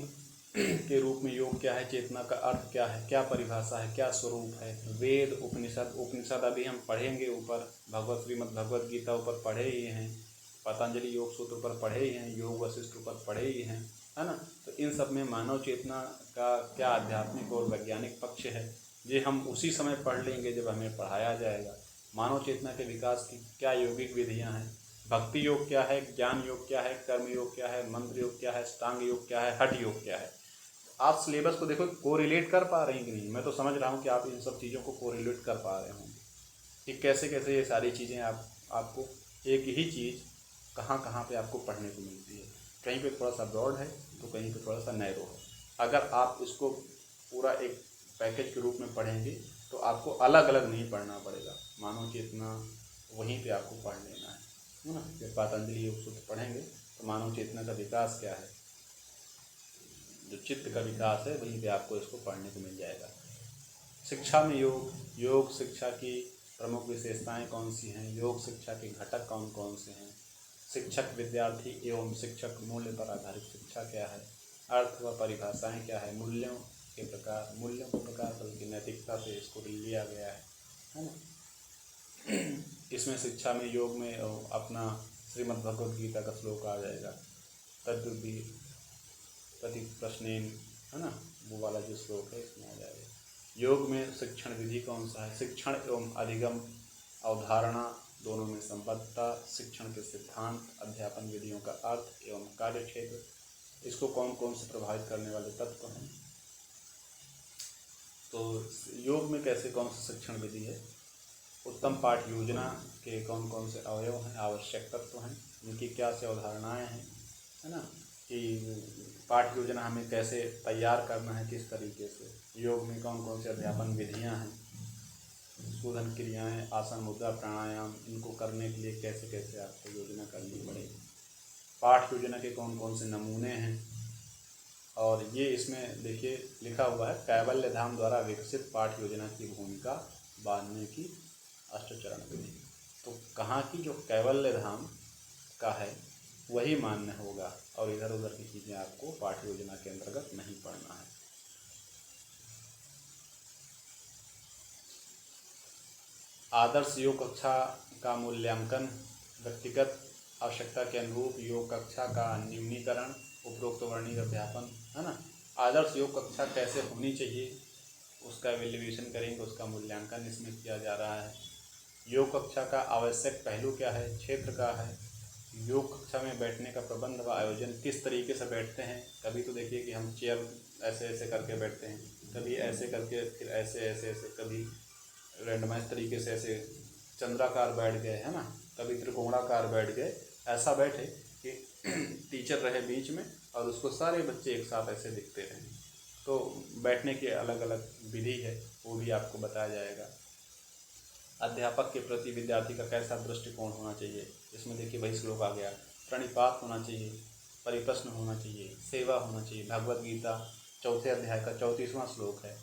के रूप में योग क्या है, चेतना का अर्थ क्या है, क्या परिभाषा है, क्या स्वरूप है। वेद उपनिषद अभी हम पढ़ेंगे, ऊपर श्रीमद् भगवत गीता ऊपर पढ़े ही हैं, पतंजलि योग सूत्र ऊपर पढ़े ही हैं, योग वशिष्ठ ऊपर पढ़े ही हैं, है ना। तो इन सब में मानव चेतना का क्या आध्यात्मिक और वैज्ञानिक पक्ष है, ये हम उसी समय पढ़ लेंगे जब हमें पढ़ाया जाएगा। मानव चेतना के विकास की क्या यौगिक विधियाँ हैं, भक्ति योग क्या है, ज्ञान योग क्या है, कर्म योग क्या है, मंत्र योग क्या है, अष्टांग योग क्या है, हठ योग क्या है। आप सिलेबस को देखो, कोरिलेट कर पा रहे हैं कि नहीं। मैं तो समझ रहा हूँ कि आप इन सब चीज़ों को कोरिलेट कर पा रहे होंगे कि कैसे कैसे ये सारी चीज़ें आपको एक ही चीज़ कहाँ पे आपको पढ़ने को मिलती है। कहीं पे थोड़ा सा ब्रॉड है तो कहीं पे थोड़ा सा नैरो है। अगर आप इसको पूरा एक पैकेज के रूप में पढ़ेंगे तो आपको अलग अलग नहीं पढ़ना पड़ेगा। मानव चेतना वहीं पे आपको पढ़ लेना है ना। जब पतंजलि योग सूत्र पढ़ेंगे तो मानव चेतना का विकास क्या है, जो चित्त का विकास है, वहीं पे आपको इसको पढ़ने को मिल जाएगा। शिक्षा में योग शिक्षा की प्रमुख विशेषताएं कौन सी हैं, योग शिक्षा के घटक कौन कौन से हैं, शिक्षक विद्यार्थी एवं शिक्षक मूल्य पर आधारित शिक्षा क्या है, अर्थ व परिभाषाएं क्या है, मूल्यों के प्रकार बल्कि नैतिकता से इसको लिया गया है ना। इसमें शिक्षा में योग में अपना श्रीमद् भगवत गीता का श्लोक आ जाएगा, तद्विधि प्रति प्रश्नेन, है ना, वो वाला जो श्लोक है इसमें आ जाएगा। योग में शिक्षण विधि कौन सा है, शिक्षण एवं अधिगम अवधारणा दोनों में संबद्धता, शिक्षण के सिद्धांत, अध्यापन विधियों का अर्थ एवं कार्य क्षेत्र, इसको कौन कौन से प्रभावित करने वाले तत्व हैं। तो योग में कैसे कौन सी शिक्षण विधि है, उत्तम पाठ योजना के कौन कौन से अवयव हैं, आवश्यक तत्व हैं, उनकी क्या से अवधारणाएँ हैं, है ना, कि पाठ योजना हमें कैसे तैयार करना है, किस तरीके से, योग में कौन कौन से अध्यापन विधियाँ हैं, शोधन क्रियाएं, आसन मुद्रा प्राणायाम, इनको करने के लिए कैसे कैसे आपको योजना करनी पड़ेगी, पाठ योजना के कौन कौन से नमूने हैं। और ये इसमें देखिए लिखा हुआ है, कैवल्य धाम द्वारा विकसित पाठ योजना की भूमिका बांधने की अष्टचरण विधि। तो कहाँ की जो कैवल्य धाम का है वही मान्य होगा, और इधर उधर की चीज़ें आपको पाठ योजना के अंतर्गत नहीं पढ़ना है। आदर्श योग कक्षा का मूल्यांकन, व्यक्तिगत आवश्यकता के अनुरूप योग कक्षा का न्यूनीकरण, उपरोक्त वर्णित अध्यापन, है ना। आदर्श योग कक्षा कैसे होनी चाहिए, उसका एवेल्यूएशन करेंगे, उसका मूल्यांकन इसमें किया जा रहा है। योग कक्षा का आवश्यक पहलू क्या है, क्षेत्र का है। योग कक्षा में बैठने का प्रबंध व आयोजन किस तरीके से बैठते हैं। कभी तो देखिए कि हम चेयर ऐसे ऐसे करके बैठते हैं, कभी ऐसे करके, फिर ऐसे ऐसे ऐसे, कभी रैंडमाइज तरीके से ऐसे चंद्राकार बैठ गए, है ना, कभी त्रिकोणाकार बैठ गए। ऐसा बैठे कि टीचर रहे बीच में और उसको सारे बच्चे एक साथ ऐसे दिखते रहें। तो बैठने की अलग अलग विधि है, वो भी आपको बताया जाएगा। अध्यापक के प्रति विद्यार्थी का कैसा दृष्टिकोण होना चाहिए, इसमें देखिए वही श्लोक आ गया। प्रणिपात होना चाहिए, परिप्रश्न होना चाहिए, सेवा होना चाहिए। भगवत गीता 4थे अध्याय का 34वां श्लोक है।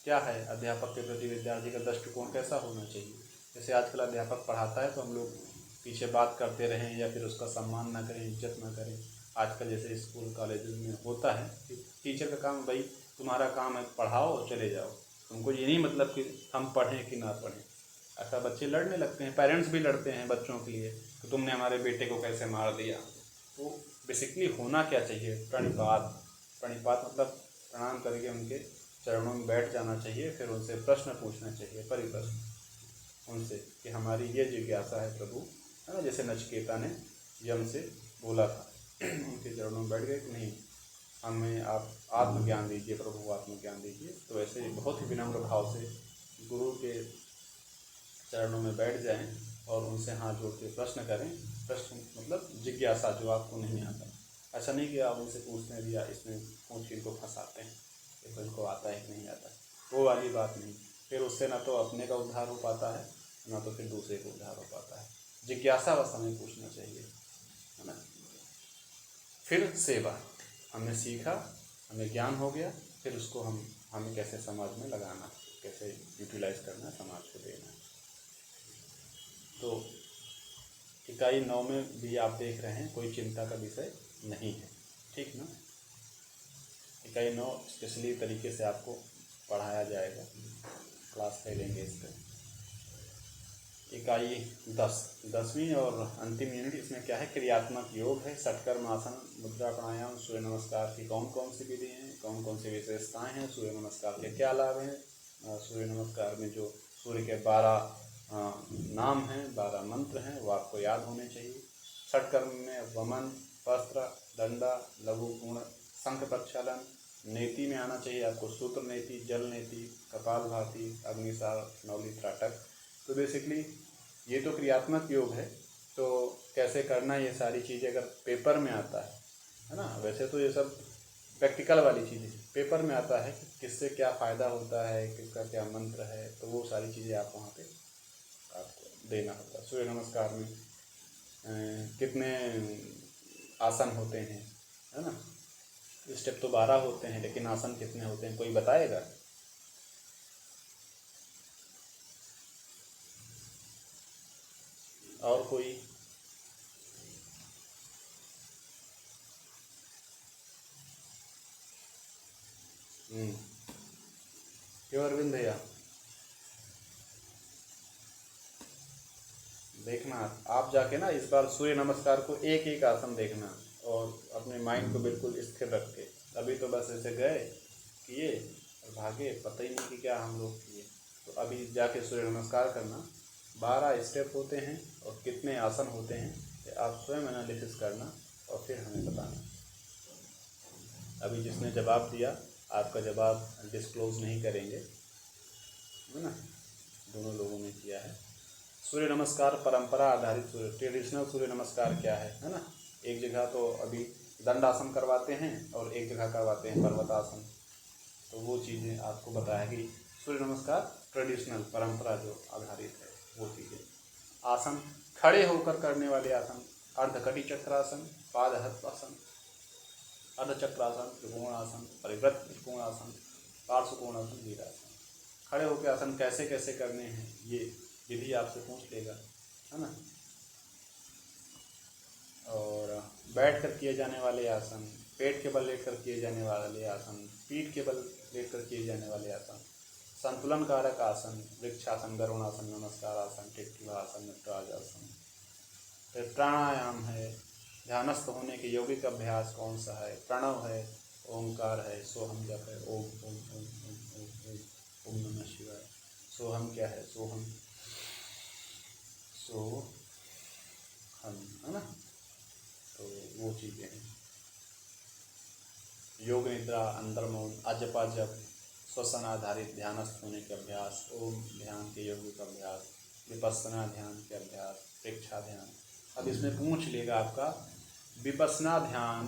क्या है, अध्यापक के प्रति विद्यार्थी का दृष्टिकोण कैसा होना चाहिए। जैसे आजकल अध्यापक पढ़ाता है तो हम लोग पीछे बात करते रहें या फिर उसका सम्मान ना करें, इज्जत ना करें। आजकल जैसे स्कूल कॉलेज में होता है कि टीचर का काम, भाई तुम्हारा काम है पढ़ाओ और चले जाओ, तुमको ये नहीं मतलब कि हम पढ़ें कि ना पढ़ें। ऐसा बच्चे लड़ने लगते हैं, पेरेंट्स भी लड़ते हैं बच्चों के लिए कि तुमने हमारे बेटे को कैसे मार दिया। तो बेसिकली होना क्या चाहिए, प्रणिपात। प्रणिपात मतलब प्रणाम करके उनके चरणों में बैठ जाना चाहिए, फिर उनसे प्रश्न पूछना चाहिए, परिप्रश्न उनसे कि हमारी ये जिज्ञासा है प्रभु, है ना। जैसे नचिकेता ने यम से बोला था उनके चरणों में बैठ गए कि नहीं, हमें आप आत्मज्ञान दीजिए प्रभु, आत्मज्ञान दीजिए। तो ऐसे बहुत ही विनम्र भाव से गुरु के चरणों में बैठ जाएं और उनसे हाथ जोड़ के प्रश्न करें। प्रश्न मतलब जिज्ञासा, जो आपको नहीं आता। ऐसा नहीं कि आप उनसे पूछते हैं भैया इसमें पूछ के इनको फंसाते हैं, ये तो इनको आता है कि नहीं आता, वो वाली बात नहीं। फिर उससे ना तो अपने का उद्धार हो पाता है, ना तो फिर दूसरे को उद्धार हो पाता है। जिज्ञासा बस हमें पूछना चाहिए, है ना। फिर सेवा, हमने सीखा, हमें ज्ञान हो गया, फिर उसको हमें कैसे समाज में लगाना, कैसे यूटिलाइज करना, समाज को देना। तो इकाई 9 में भी आप देख रहे हैं, कोई चिंता का विषय नहीं है, ठीक ना। इकाई 9 स्पेशली तरीके से आपको पढ़ाया जाएगा, क्लास ले लेंगे इस पर। इकाई 10वीं और अंतिम यूनिट, इसमें क्या है, क्रियात्मक योग है। षटकर्म आसन, मुद्रा, प्राणायाम, सूर्य नमस्कार की कौन कौन सी विधि हैं, कौन कौन सी विशेषताएं हैं, सूर्य नमस्कार के क्या लाभ हैं। सूर्य नमस्कार में जो सूर्य के 12 नाम हैं, 12 मंत्र हैं, वो आपको याद होने चाहिए। षटकर्म में वमन, वस्त्र, दंडा, लघु पूर्ण, शंख प्रक्षालन। नेति में आना चाहिए आपको, सूत्र नेति, जल नेति, कपालभाति, अग्निसार, नौली, त्राटक। तो बेसिकली ये तो क्रियात्मक योग है, तो कैसे करना, ये सारी चीज़ें अगर पेपर में आता है ना। वैसे तो ये सब प्रैक्टिकल वाली चीज़ें पेपर में आता है कि किससे क्या फ़ायदा होता है, किसका क्या मंत्र है, तो वो सारी चीज़ें आप वहाँ पे आपको देना होता है। सूर्य नमस्कार में कितने आसन होते हैं, है ना। स्टेप तो 12 होते हैं, लेकिन आसन कितने होते हैं, कोई बताएगा। और कोई, क्यों अरविंद भैया, देखना आप जाके ना इस बार सूर्य नमस्कार को एक एक आसन देखना और अपने माइंड को बिल्कुल स्थिर रख के। अभी तो बस ऐसे गए, किए और भागे, पता ही नहीं कि क्या हम लोग किए। तो अभी जाके सूर्य नमस्कार करना, 12 स्टेप होते हैं और कितने आसन होते हैं, ये आप स्वयं एनालिसिस करना और फिर हमें बताना। अभी जिसने जवाब दिया, आपका जवाब डिस्क्लोज नहीं करेंगे, है ना। दोनों लोगों ने किया है। सूर्य नमस्कार परंपरा आधारित सूर्य, ट्रेडिशनल सूर्य नमस्कार क्या है ना। एक जगह तो अभी दंडासन करवाते हैं और एक जगह करवाते हैं पर्वतासन। तो वो चीज़ें आपको बताया कि सूर्य नमस्कार ट्रेडिशनल परंपरा जो आधारित है वो चीज़ें। आसन, खड़े होकर करने वाले आसन, अर्धकटी चक्रासन, पादहस्तासन, अर्धचक्रासन, त्रिकोणासन, परिवृत्त त्रिकोणासन, पार्श्वकोणासन, वीरासन। खड़े होकर आसन कैसे कैसे करने हैं, ये विधि आपसे पूछ लेगा, है ना। और बैठ कर किए जाने वाले आसन, पेट के बल लेकर किए जाने वाले आसन, पीठ के बल लेकर किए जाने वाले आसन, संतुलन कारक आसन, वृक्षासन, गरुणासन, नमस्कार आसन, टिटलासन, नटराज आसन। फिर प्राणायाम है, ध्यानस्थ होने के यौगिक अभ्यास कौन सा है, प्रणव है, ओंकार है, सोहम जप है, ओम ओम ओम ओम ओम ओम ओम सोहम क्या है? सोहम, सोहम, है ना? तो वो चीज़ें हैं। योग निद्रा, अंतर्मौन, अजपा जप, श्वसन आधारित ध्यानस्थ होने के अभ्यास, ओम ध्यान के योग का अभ्यास, विपස්සना ध्यान के अभ्यास, प्रेक्षा ध्यान। अब इसमें पूछ लेगा आपका विपස්සना ध्यान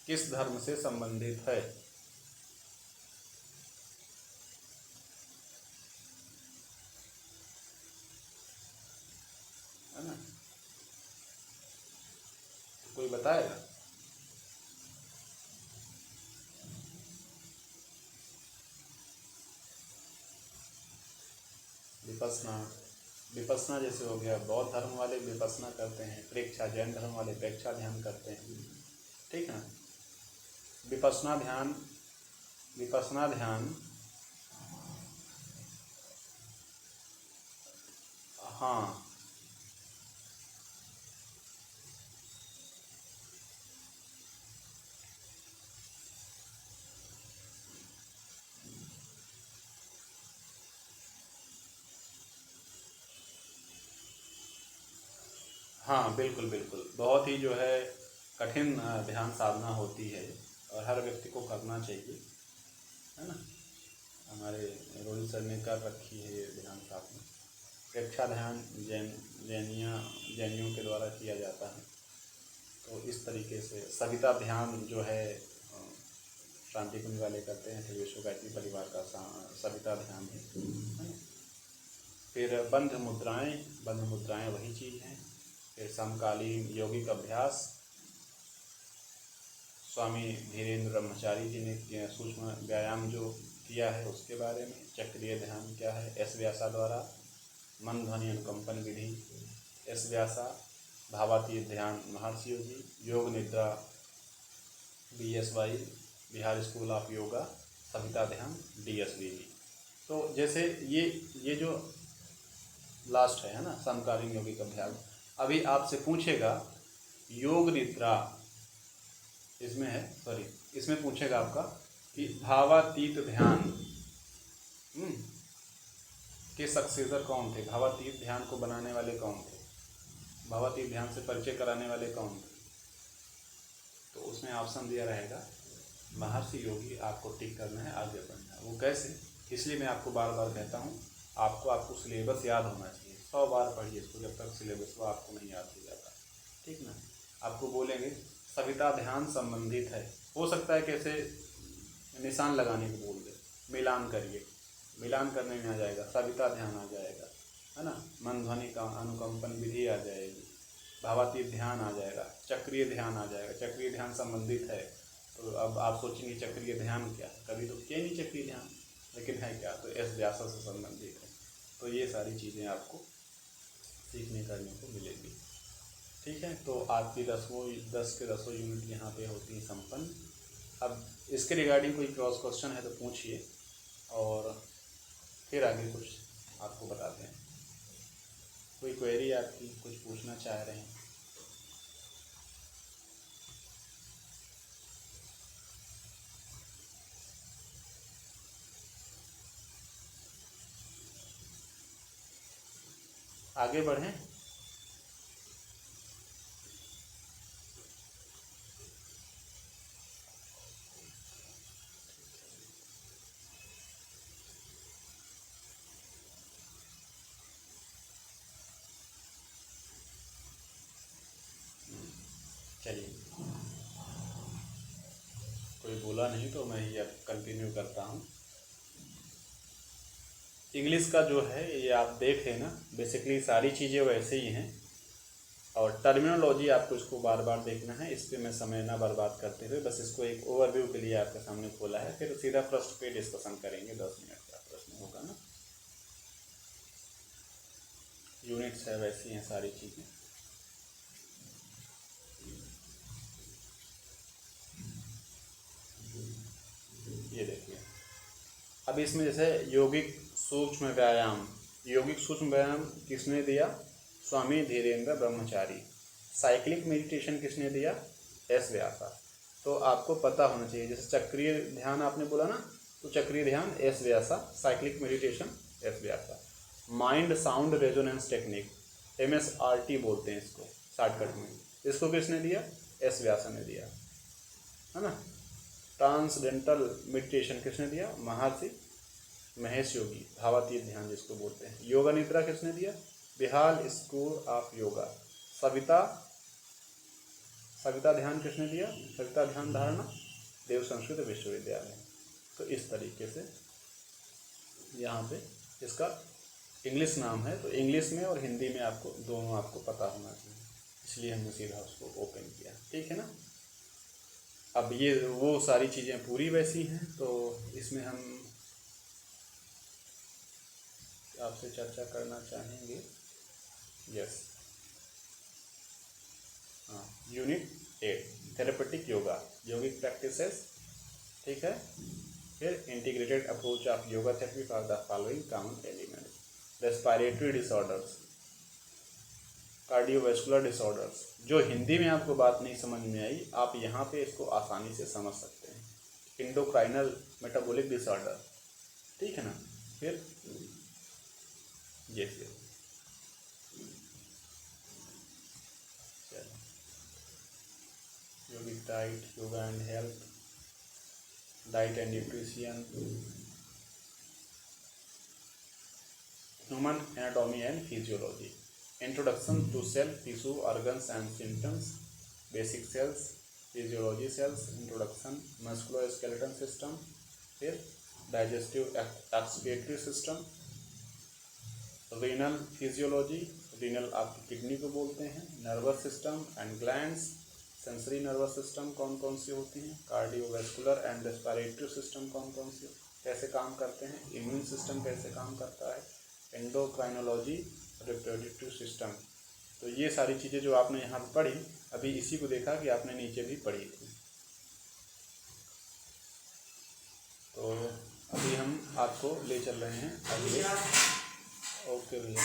किस धर्म से संबंधित है? है ना? कोई बताएगा? विपස්සना, विपස්සना जैसे हो गया, बौद्ध धर्म वाले विपස්සना करते हैं, प्रेक्षा जैन धर्म वाले प्रेक्षा ध्यान करते हैं, ठीक है ना? विपස්සना ध्यान, विपස්සना ध्यान, हाँ हाँ, बिल्कुल बिल्कुल, बहुत ही जो है कठिन ध्यान साधना होती है और हर व्यक्ति को करना चाहिए, है ना? हमारे रोहित सर ने कर रखी है ये ध्यान साधना। प्रेक्षा ध्यान जैनियों के द्वारा किया जाता है। तो इस तरीके से सविता ध्यान जो है शांति कुंज वाले करते हैं, फिर विश्व गायत्री परिवार का सविता ध्यान है ना? फिर बंध मुद्राएं वही चीज़ हैं। फिर समकालीन यौगिक अभ्यास, स्वामी धीरेन्द्र ब्रह्मचारी जी ने सूक्ष्म व्यायाम जो किया है उसके बारे में। चक्रीय ध्यान क्या है? एस व्यासा द्वारा। मन ध्वनि अनुकंपन विधि, एस व्यासा। भावातीत ध्यान, महर्षि योगी। योग निद्रा, BSY, Bihar school of yoga. Savita ध्यान, DSVV। तो जैसे ये जो लास्ट है ना, समकालीन यौगिक अभ्यास। अभी आपसे पूछेगा योग निद्रा, इसमें है, सॉरी, इसमें पूछेगा आपका कि भावातीत ध्यान के सक्सेसर कौन थे? भावातीत ध्यान को बनाने वाले कौन थे? भावातीत ध्यान से परिचय कराने वाले कौन थे? तो उसमें ऑप्शन दिया रहेगा महर्षि योगी। आपको टिक करना है, आगे बढ़ना है। वो कैसे? इसलिए मैं आपको बार बार कहता हूँ, आपको सिलेबस याद होना चाहिए। 100 बार पढ़िए इसको, जब तक सिलेबस वो आपको नहीं याद हो जाता, ठीक ना? आपको बोलेंगे सविता ध्यान संबंधित है, हो सकता है कैसे निशान लगाने को बोल दे, मिलान करिए, मिलान करने में आ जाएगा, सविता ध्यान आ जाएगा, है ना? मन ध्वनि का अनुकंपन विधि आ जाएगी, भावातीत ध्यान आ जाएगा, चक्रीय ध्यान आ जाएगा। चक्रीय ध्यान संबंधित है, तो अब आप सोचेंगे चक्रीय ध्यान क्या? कभी तो किया नहीं चक्रीय ध्यान, लेकिन है क्या? तो एस व्यासा से संबंधित है। तो ये सारी चीज़ें आपको सीखने करने को मिलेगी, ठीक है? तो आपकी 10 के 10 यूनिट यहाँ पे होती हैं संपन्न। अब इसके रिगार्डिंग कोई क्रॉस क्वेश्चन है तो पूछिए, और फिर आगे कुछ आपको बताते हैं। कोई क्वेरी आपकी, कुछ पूछना चाह रहे हैं? आगे बढ़ें? चलिए, कोई बोला नहीं तो मैं ये कंटिन्यू करता हूँ। इंग्लिश का जो है ये आप देख लेना, बेसिकली सारी चीज़ें वैसे ही हैं, और टर्मिनोलॉजी आपको इसको बार बार देखना है। इस पर मैं समय ना बर्बाद करते हुए बस इसको एक ओवरव्यू के लिए आपके सामने खोला है, फिर सीधा प्रश्न पे डिस्कशन करेंगे। 10 मिनट का प्रश्न होगा ना। यूनिट्स है वैसी हैं सारी चीज़ें। ये देखिए, अब इसमें जैसे यौगिक सूक्ष्म व्यायाम, यौगिक सूक्ष्म व्यायाम किसने दिया? स्वामी धीरेन्द्र ब्रह्मचारी। साइक्लिक मेडिटेशन किसने दिया? एस व्यासा। तो आपको पता होना चाहिए, जैसे चक्रीय ध्यान आपने बोला ना, तो चक्रीय ध्यान S Vyasa, cyclic meditation S Vyasa. Mind sound resonance technique MSRT बोलते हैं इसको शॉर्टकट में, इसको किसने दिया? एस व्यासा ने दिया, है ना। ट्रांसडेंटल मेडिटेशन किसने दिया? महर्षि महेश योगी, भावातीत ध्यान जिसको बोलते हैं। योगा निद्रा किसने दिया? बिहाल स्कूल ऑफ योगा। सविता ध्यान किसने दिया? सविता ध्यान धारणा देव संस्कृत विश्वविद्यालय। तो इस तरीके से यहाँ पे इसका इंग्लिश नाम है, तो इंग्लिश में और हिंदी में आपको दोनों आपको पता होना चाहिए, इसलिए हमने सीधा उसको ओपन किया, ठीक है ना। अब ये वो सारी चीज़ें पूरी वैसी हैं, तो इसमें हम आपसे चर्चा करना चाहेंगे। यस, हाँ, यूनिट 8 थेरेपेटिक योगा, योगिक प्रैक्टिसेस, ठीक है। फिर integrated approach of yoga therapy for the following common elements: respiratory disorders, cardiovascular disorders. जो हिंदी में आपको बात नहीं समझ में आई, आप यहाँ पे इसको आसानी से समझ सकते हैं। इंडोक्राइनल मेटाबॉलिक डिसऑर्डर, ठीक है ना। फिर ये yogic diet, yoga and health, diet and nutrition, human anatomy and physiology, introduction to cell, tissue, organs and symptoms, basic cells, physiology cells, introduction, musculoskeletal system, फिर digestive excretory system, renal physiology, renal आपकी kidney को बोलते हैं, nervous system and glands, sensory nervous system कौन कौन सी होती हैं, cardiovascular and respiratory system कौन कौन सी कैसे काम करते हैं, इम्यून सिस्टम कैसे काम करता है, एंडोक्राइनोलॉजी, रिप्रोडक्टिव सिस्टम। तो ये सारी चीज़ें जो आपने यहाँ पर पढ़ी, अभी इसी को देखा कि आपने नीचे भी पढ़ी थी। तो अभी हम आपको ले चल रहे हैं अगले। ओके भैया,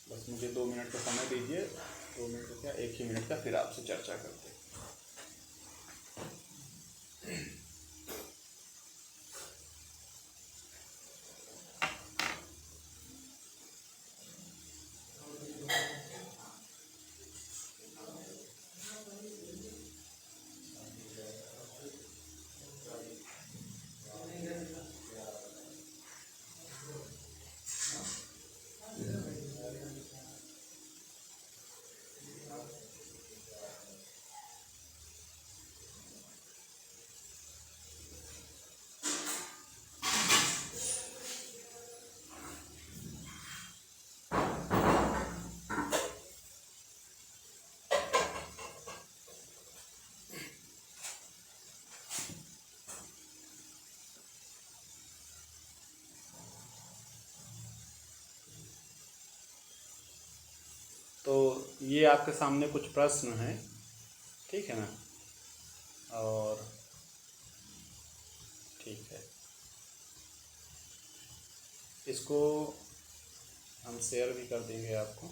बस मुझे 2 मिनट का समय दीजिए, 2 मिनट का क्या, 1 ही मिनट का, फिर आपसे चर्चा करते हैं। तो ये आपके सामने कुछ प्रश्न हैं, ठीक है ना, और ठीक है, इसको हम शेयर भी कर देंगे आपको।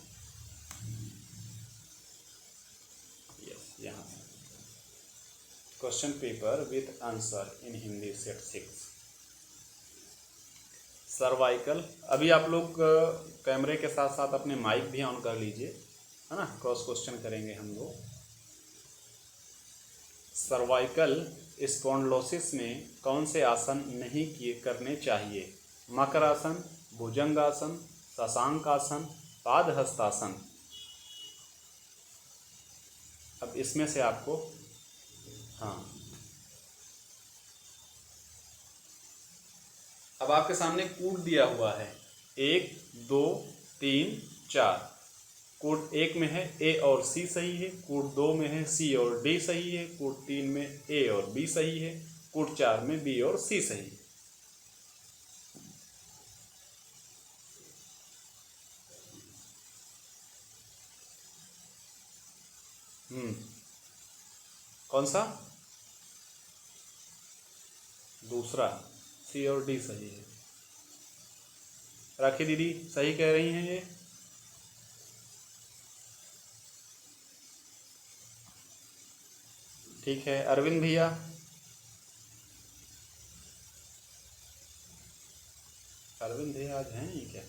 यस, यहाँ question paper with answer in Hindi set 6 cervical. अभी आप लोग कैमरे के साथ साथ अपने माइक भी ऑन कर लीजिए, है ना, क्रॉस क्वेश्चन करेंगे हम लोग। सर्वाइकल स्पॉन्डिलोसिस में कौन से आसन नहीं करने चाहिए? मकरासन, भुजंगासन, शशांकासन, पादहस्तासन। अब इसमें से आपको, हाँ, अब आपके सामने कोड दिया हुआ है 1 2 3 4। कोड 1 में है ए और सी सही है, कोड 2 में है सी और डी सही है, कोड 3 में ए और बी सही है, कोड 4 में बी और सी सही है। कौन सा? दूसरा, सी और डी सही है। राखी दीदी सही कह रही हैं ये। ठीक है, अरविंद भैया अरविंद है आज हैं ही क्या?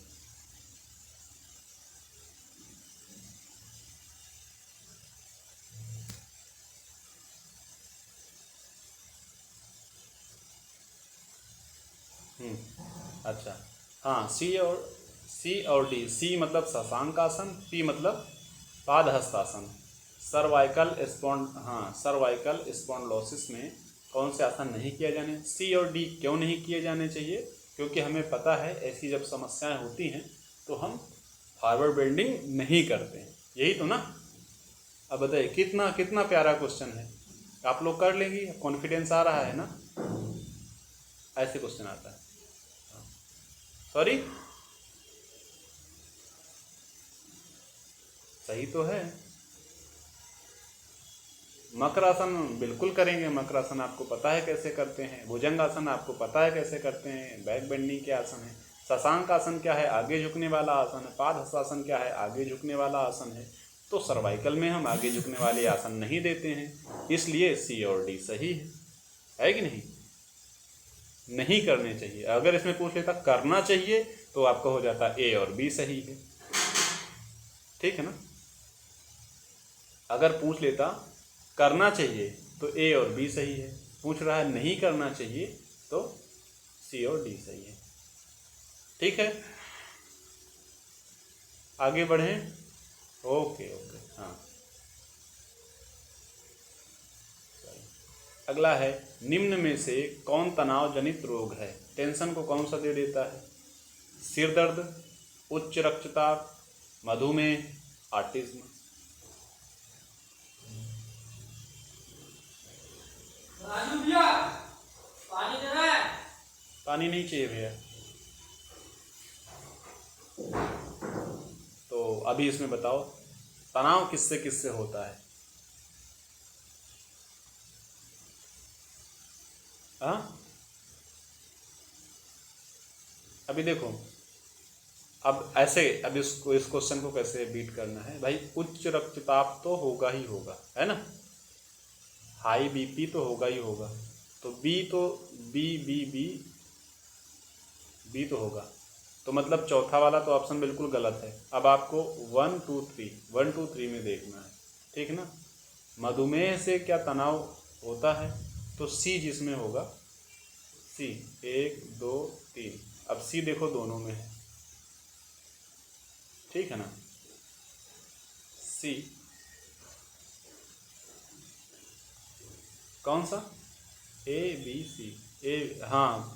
अच्छा, हाँ, सी और डी। सी मतलब शशांकासन, पी मतलब पादहस्तासन। सर्वाइकल स्पॉन्ड हाँ, सर्वाइकल स्पॉन्डलोसिस में कौन से आसन नहीं किए जाने? सी और डी क्यों नहीं किए जाने चाहिए? क्योंकि हमें पता है ऐसी जब समस्याएं होती हैं तो हम फॉरवर्ड बेंडिंग नहीं करते हैं, यही तो ना। अब बताइए कितना कितना प्यारा क्वेश्चन है, आप लोग कर लेंगी, कॉन्फिडेंस आ रहा है ना? ऐसे क्वेश्चन आता है। सॉरी, सही तो है। मकरासन बिल्कुल करेंगे, मकरासन आपको पता है कैसे करते हैं, भुजंगासन आपको पता है कैसे करते हैं, बैक बेंडिंग के आसन है। शशांक आसन क्या है? आगे झुकने वाला आसन है। पादहस्तासन क्या है? आगे झुकने वाला आसन है। तो सर्वाइकल में हम आगे झुकने वाले आसन नहीं देते हैं, इसलिए सी और डी सही है कि नहीं? नहीं करने चाहिए। अगर इसमें पूछ लेता करना चाहिए तो आपका हो जाता ए और बी सही है, ठीक है ना। अगर पूछ लेता करना चाहिए तो ए और बी सही है, पूछ रहा है नहीं करना चाहिए तो सी और डी सही है, ठीक है। आगे बढ़ें। ओके ओके, हाँ। अगला है, निम्न में से कौन तनाव जनित रोग है? टेंशन को कौन सा दे देता है? सिर दर्द, उच्च रक्तचाप, मधुमेह, ऑटिज्म। पानी नहीं चाहिए भैया। तो अभी इसमें बताओ तनाव किससे किससे होता है? हाँ, अभी देखो, अब ऐसे, अब इस क्वेश्चन को कैसे बीट करना है भाई? उच्च रक्तचाप तो होगा ही होगा, है ना। हाई बीपी तो होगा ही होगा। तो बी तो बी बी बी बी तो होगा। तो मतलब चौथा वाला तो ऑप्शन बिल्कुल गलत है। अब आपको 1 2 3 में देखना है, ठीक ना। मधुमेह से क्या तनाव होता है? तो सी जिसमें होगा, सी 1 2 3। अब सी देखो दोनों में है, ठीक है ना। सी कौन सा? A B C. ए, हाँ,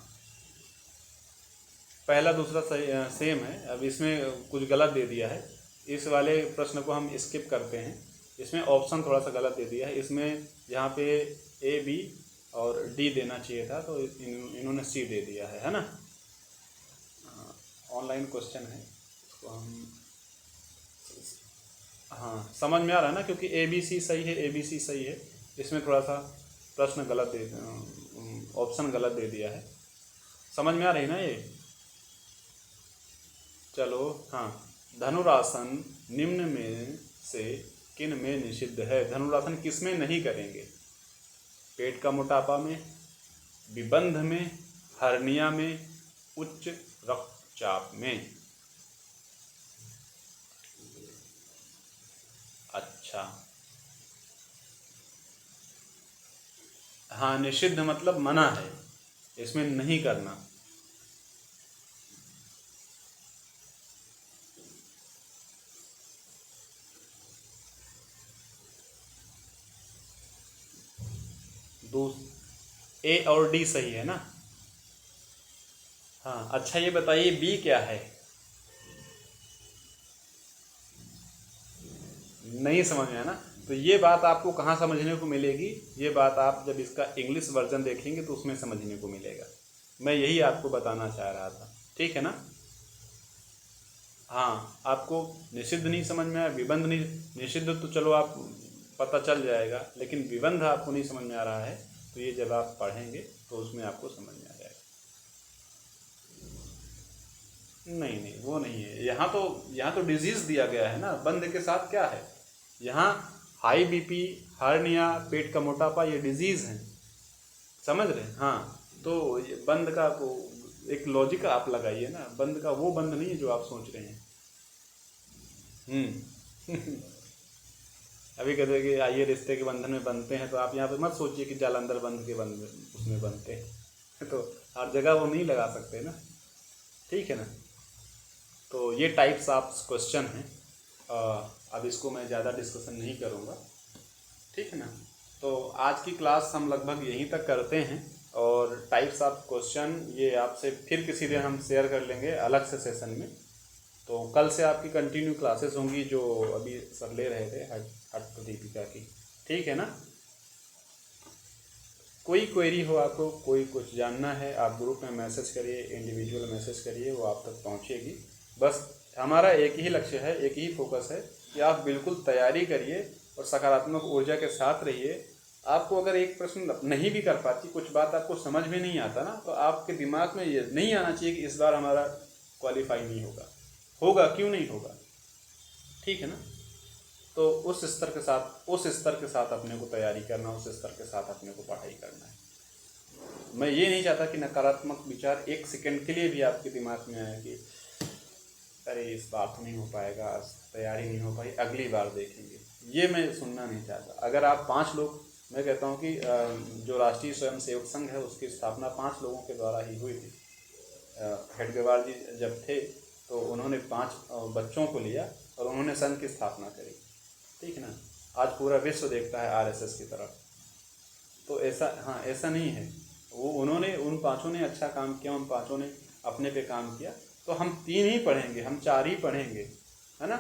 पहला दूसरा सही सेम है। अब इसमें कुछ गलत दे दिया है, इस वाले प्रश्न को हम स्किप करते हैं। इसमें ऑप्शन थोड़ा सा गलत दे दिया है। इसमें जहाँ पे ए बी और डी देना चाहिए था तो इन्होंने सी दे दिया है ना। ऑनलाइन क्वेश्चन है, इसको हम, हाँ, समझ में आ रहा है ना, क्योंकि ए बी सी सही है, ए बी सी सही है। इसमें थोड़ा सा प्रश्न गलत दे, ऑप्शन गलत दे दिया है। समझ में आ रही ना ये? चलो, हाँ। धनुरासन निम्न में से किन में निषिद्ध है? धनुरासन किस में नहीं करेंगे? पेट का मोटापा में, विबंध में, हर्निया में, उच्च रक्तचाप में। अच्छा, हाँ, निषिद्ध मतलब मना है, इसमें नहीं करना। ए और डी सही है ना। हाँ, अच्छा, ये बताइए बी क्या है? नहीं समझ में है ना। तो ये बात आपको कहाँ समझने को मिलेगी? ये बात आप जब इसका इंग्लिश वर्जन देखेंगे तो उसमें समझने को मिलेगा। मैं यही आपको बताना चाह रहा था, ठीक है ना। हाँ, आपको निषिद्ध नहीं समझ में आया, विबंध नहीं, निषिद्ध तो चलो आप पता चल जाएगा, लेकिन विबंध आपको नहीं समझ में आ रहा है, तो ये जब आप पढ़ेंगे तो उसमें आपको समझ में आ जाएगा। नहीं नहीं, वो नहीं है। यहाँ तो डिजीज दिया गया है ना, बंध के साथ क्या है? यहाँ हाई बीपी, हार्निया, पेट का मोटापा, ये डिजीज हैं, समझ रहे हैं? हाँ, तो ये बंध का को एक लॉजिक आप लगाइए ना, बंध का वो बंध नहीं है जो आप सोच रहे हैं। अभी कहते हैं कि आइए रिश्ते के बंधन में बंधते हैं, तो आप यहाँ पे मत सोचिए कि जालंधर बंध के बंध उसमें बंधते हैं। तो हर जगह वो नहीं लगा सकते ना, ठीक है ना। तो ये टाइप्स ऑफ क्वेश्चन हैं, अब इसको मैं ज़्यादा डिस्कशन नहीं करूँगा, ठीक है ना। तो आज की क्लास हम लगभग यहीं तक करते हैं, और टाइप्स ऑफ क्वेश्चन ये आपसे फिर किसी दिन हम शेयर कर लेंगे अलग से सेशन में। तो कल से आपकी कंटिन्यू क्लासेस होंगी जो अभी सर ले रहे थे हट प्रदीपिका की, ठीक है ना। कोई क्वेरी हो आपको, कोई कुछ जानना है, आप ग्रुप में मैसेज करिए, इंडिविजुअल मैसेज करिए, वो आप तक पहुंचेगी। बस हमारा एक ही लक्ष्य है, एक ही फोकस है कि आप बिल्कुल तैयारी करिए और सकारात्मक ऊर्जा के साथ रहिए। आपको अगर एक प्रश्न नहीं भी कर पाती, कुछ बात आपको समझ में नहीं आता ना, तो आपके दिमाग में ये नहीं आना चाहिए कि इस बार हमारा क्वालिफाई नहीं होगा। होगा, क्यों नहीं होगा, ठीक है ना। तो उस स्तर के साथ अपने को तैयारी करना, उस स्तर के साथ अपने को पढ़ाई करना है। मैं ये नहीं चाहता कि नकारात्मक विचार एक सेकंड के लिए भी आपके दिमाग में आए कि अरे इस बार तो नहीं हो पाएगा, आज तैयारी नहीं हो पाई, अगली बार देखेंगे। ये मैं सुनना नहीं चाहता। अगर आप 5 लोग, मैं कहता हूँ कि जो राष्ट्रीय स्वयं सेवक संघ है उसकी स्थापना 5 लोगों के द्वारा ही हुई थी। हेडगेवार जी जब थे तो उन्होंने 5 बच्चों को लिया और उन्होंने संघ की स्थापना करी, ठीक है ना। आज पूरा विश्व देखता है आरएसएस की तरफ। तो ऐसा नहीं है, वो उन्होंने उन 5 ने अच्छा काम किया, उन 5 ने अपने पे काम किया। तो हम 3 ही पढ़ेंगे, हम 4 ही पढ़ेंगे, है ना।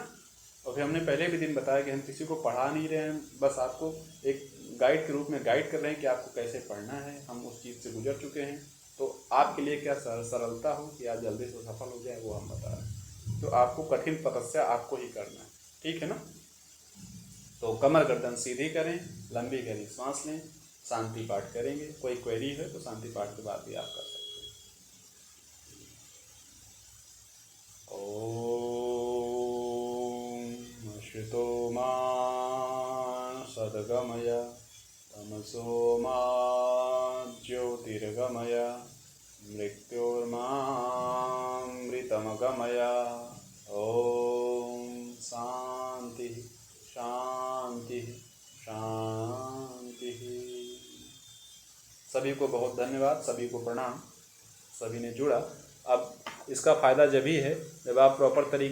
और फिर हमने पहले भी दिन बताया कि हम किसी को पढ़ा नहीं रहे हैं, बस आपको एक गाइड के रूप में गाइड कर रहे हैं कि आपको कैसे पढ़ना है। हम उस चीज़ से गुजर चुके हैं, तो आपके लिए क्या सरलता हो कि आप जल्दी से सफल हो जाए, वो हम बता रहे हैं। तो आपको कठिन तपस्या आपको ही करना है, ठीक है ना। तो कमर गर्दन सीधी करें, लंबी गहरी सांस लें, शांति पाठ करेंगे। कोई क्वेरी है तो शांति पाठ के बाद भी आप कर सकते हैं। ओम अश्वितो मा सद्गमय तमसो मा ज्योतिर्गमय मृत्योर्मामृतमगमय। ओम शांति शांति शांति। सभी को बहुत धन्यवाद, सभी को प्रणाम, सभी ने जुड़ा। अब इसका फ़ायदा जब ही है जब आप प्रॉपर तरीके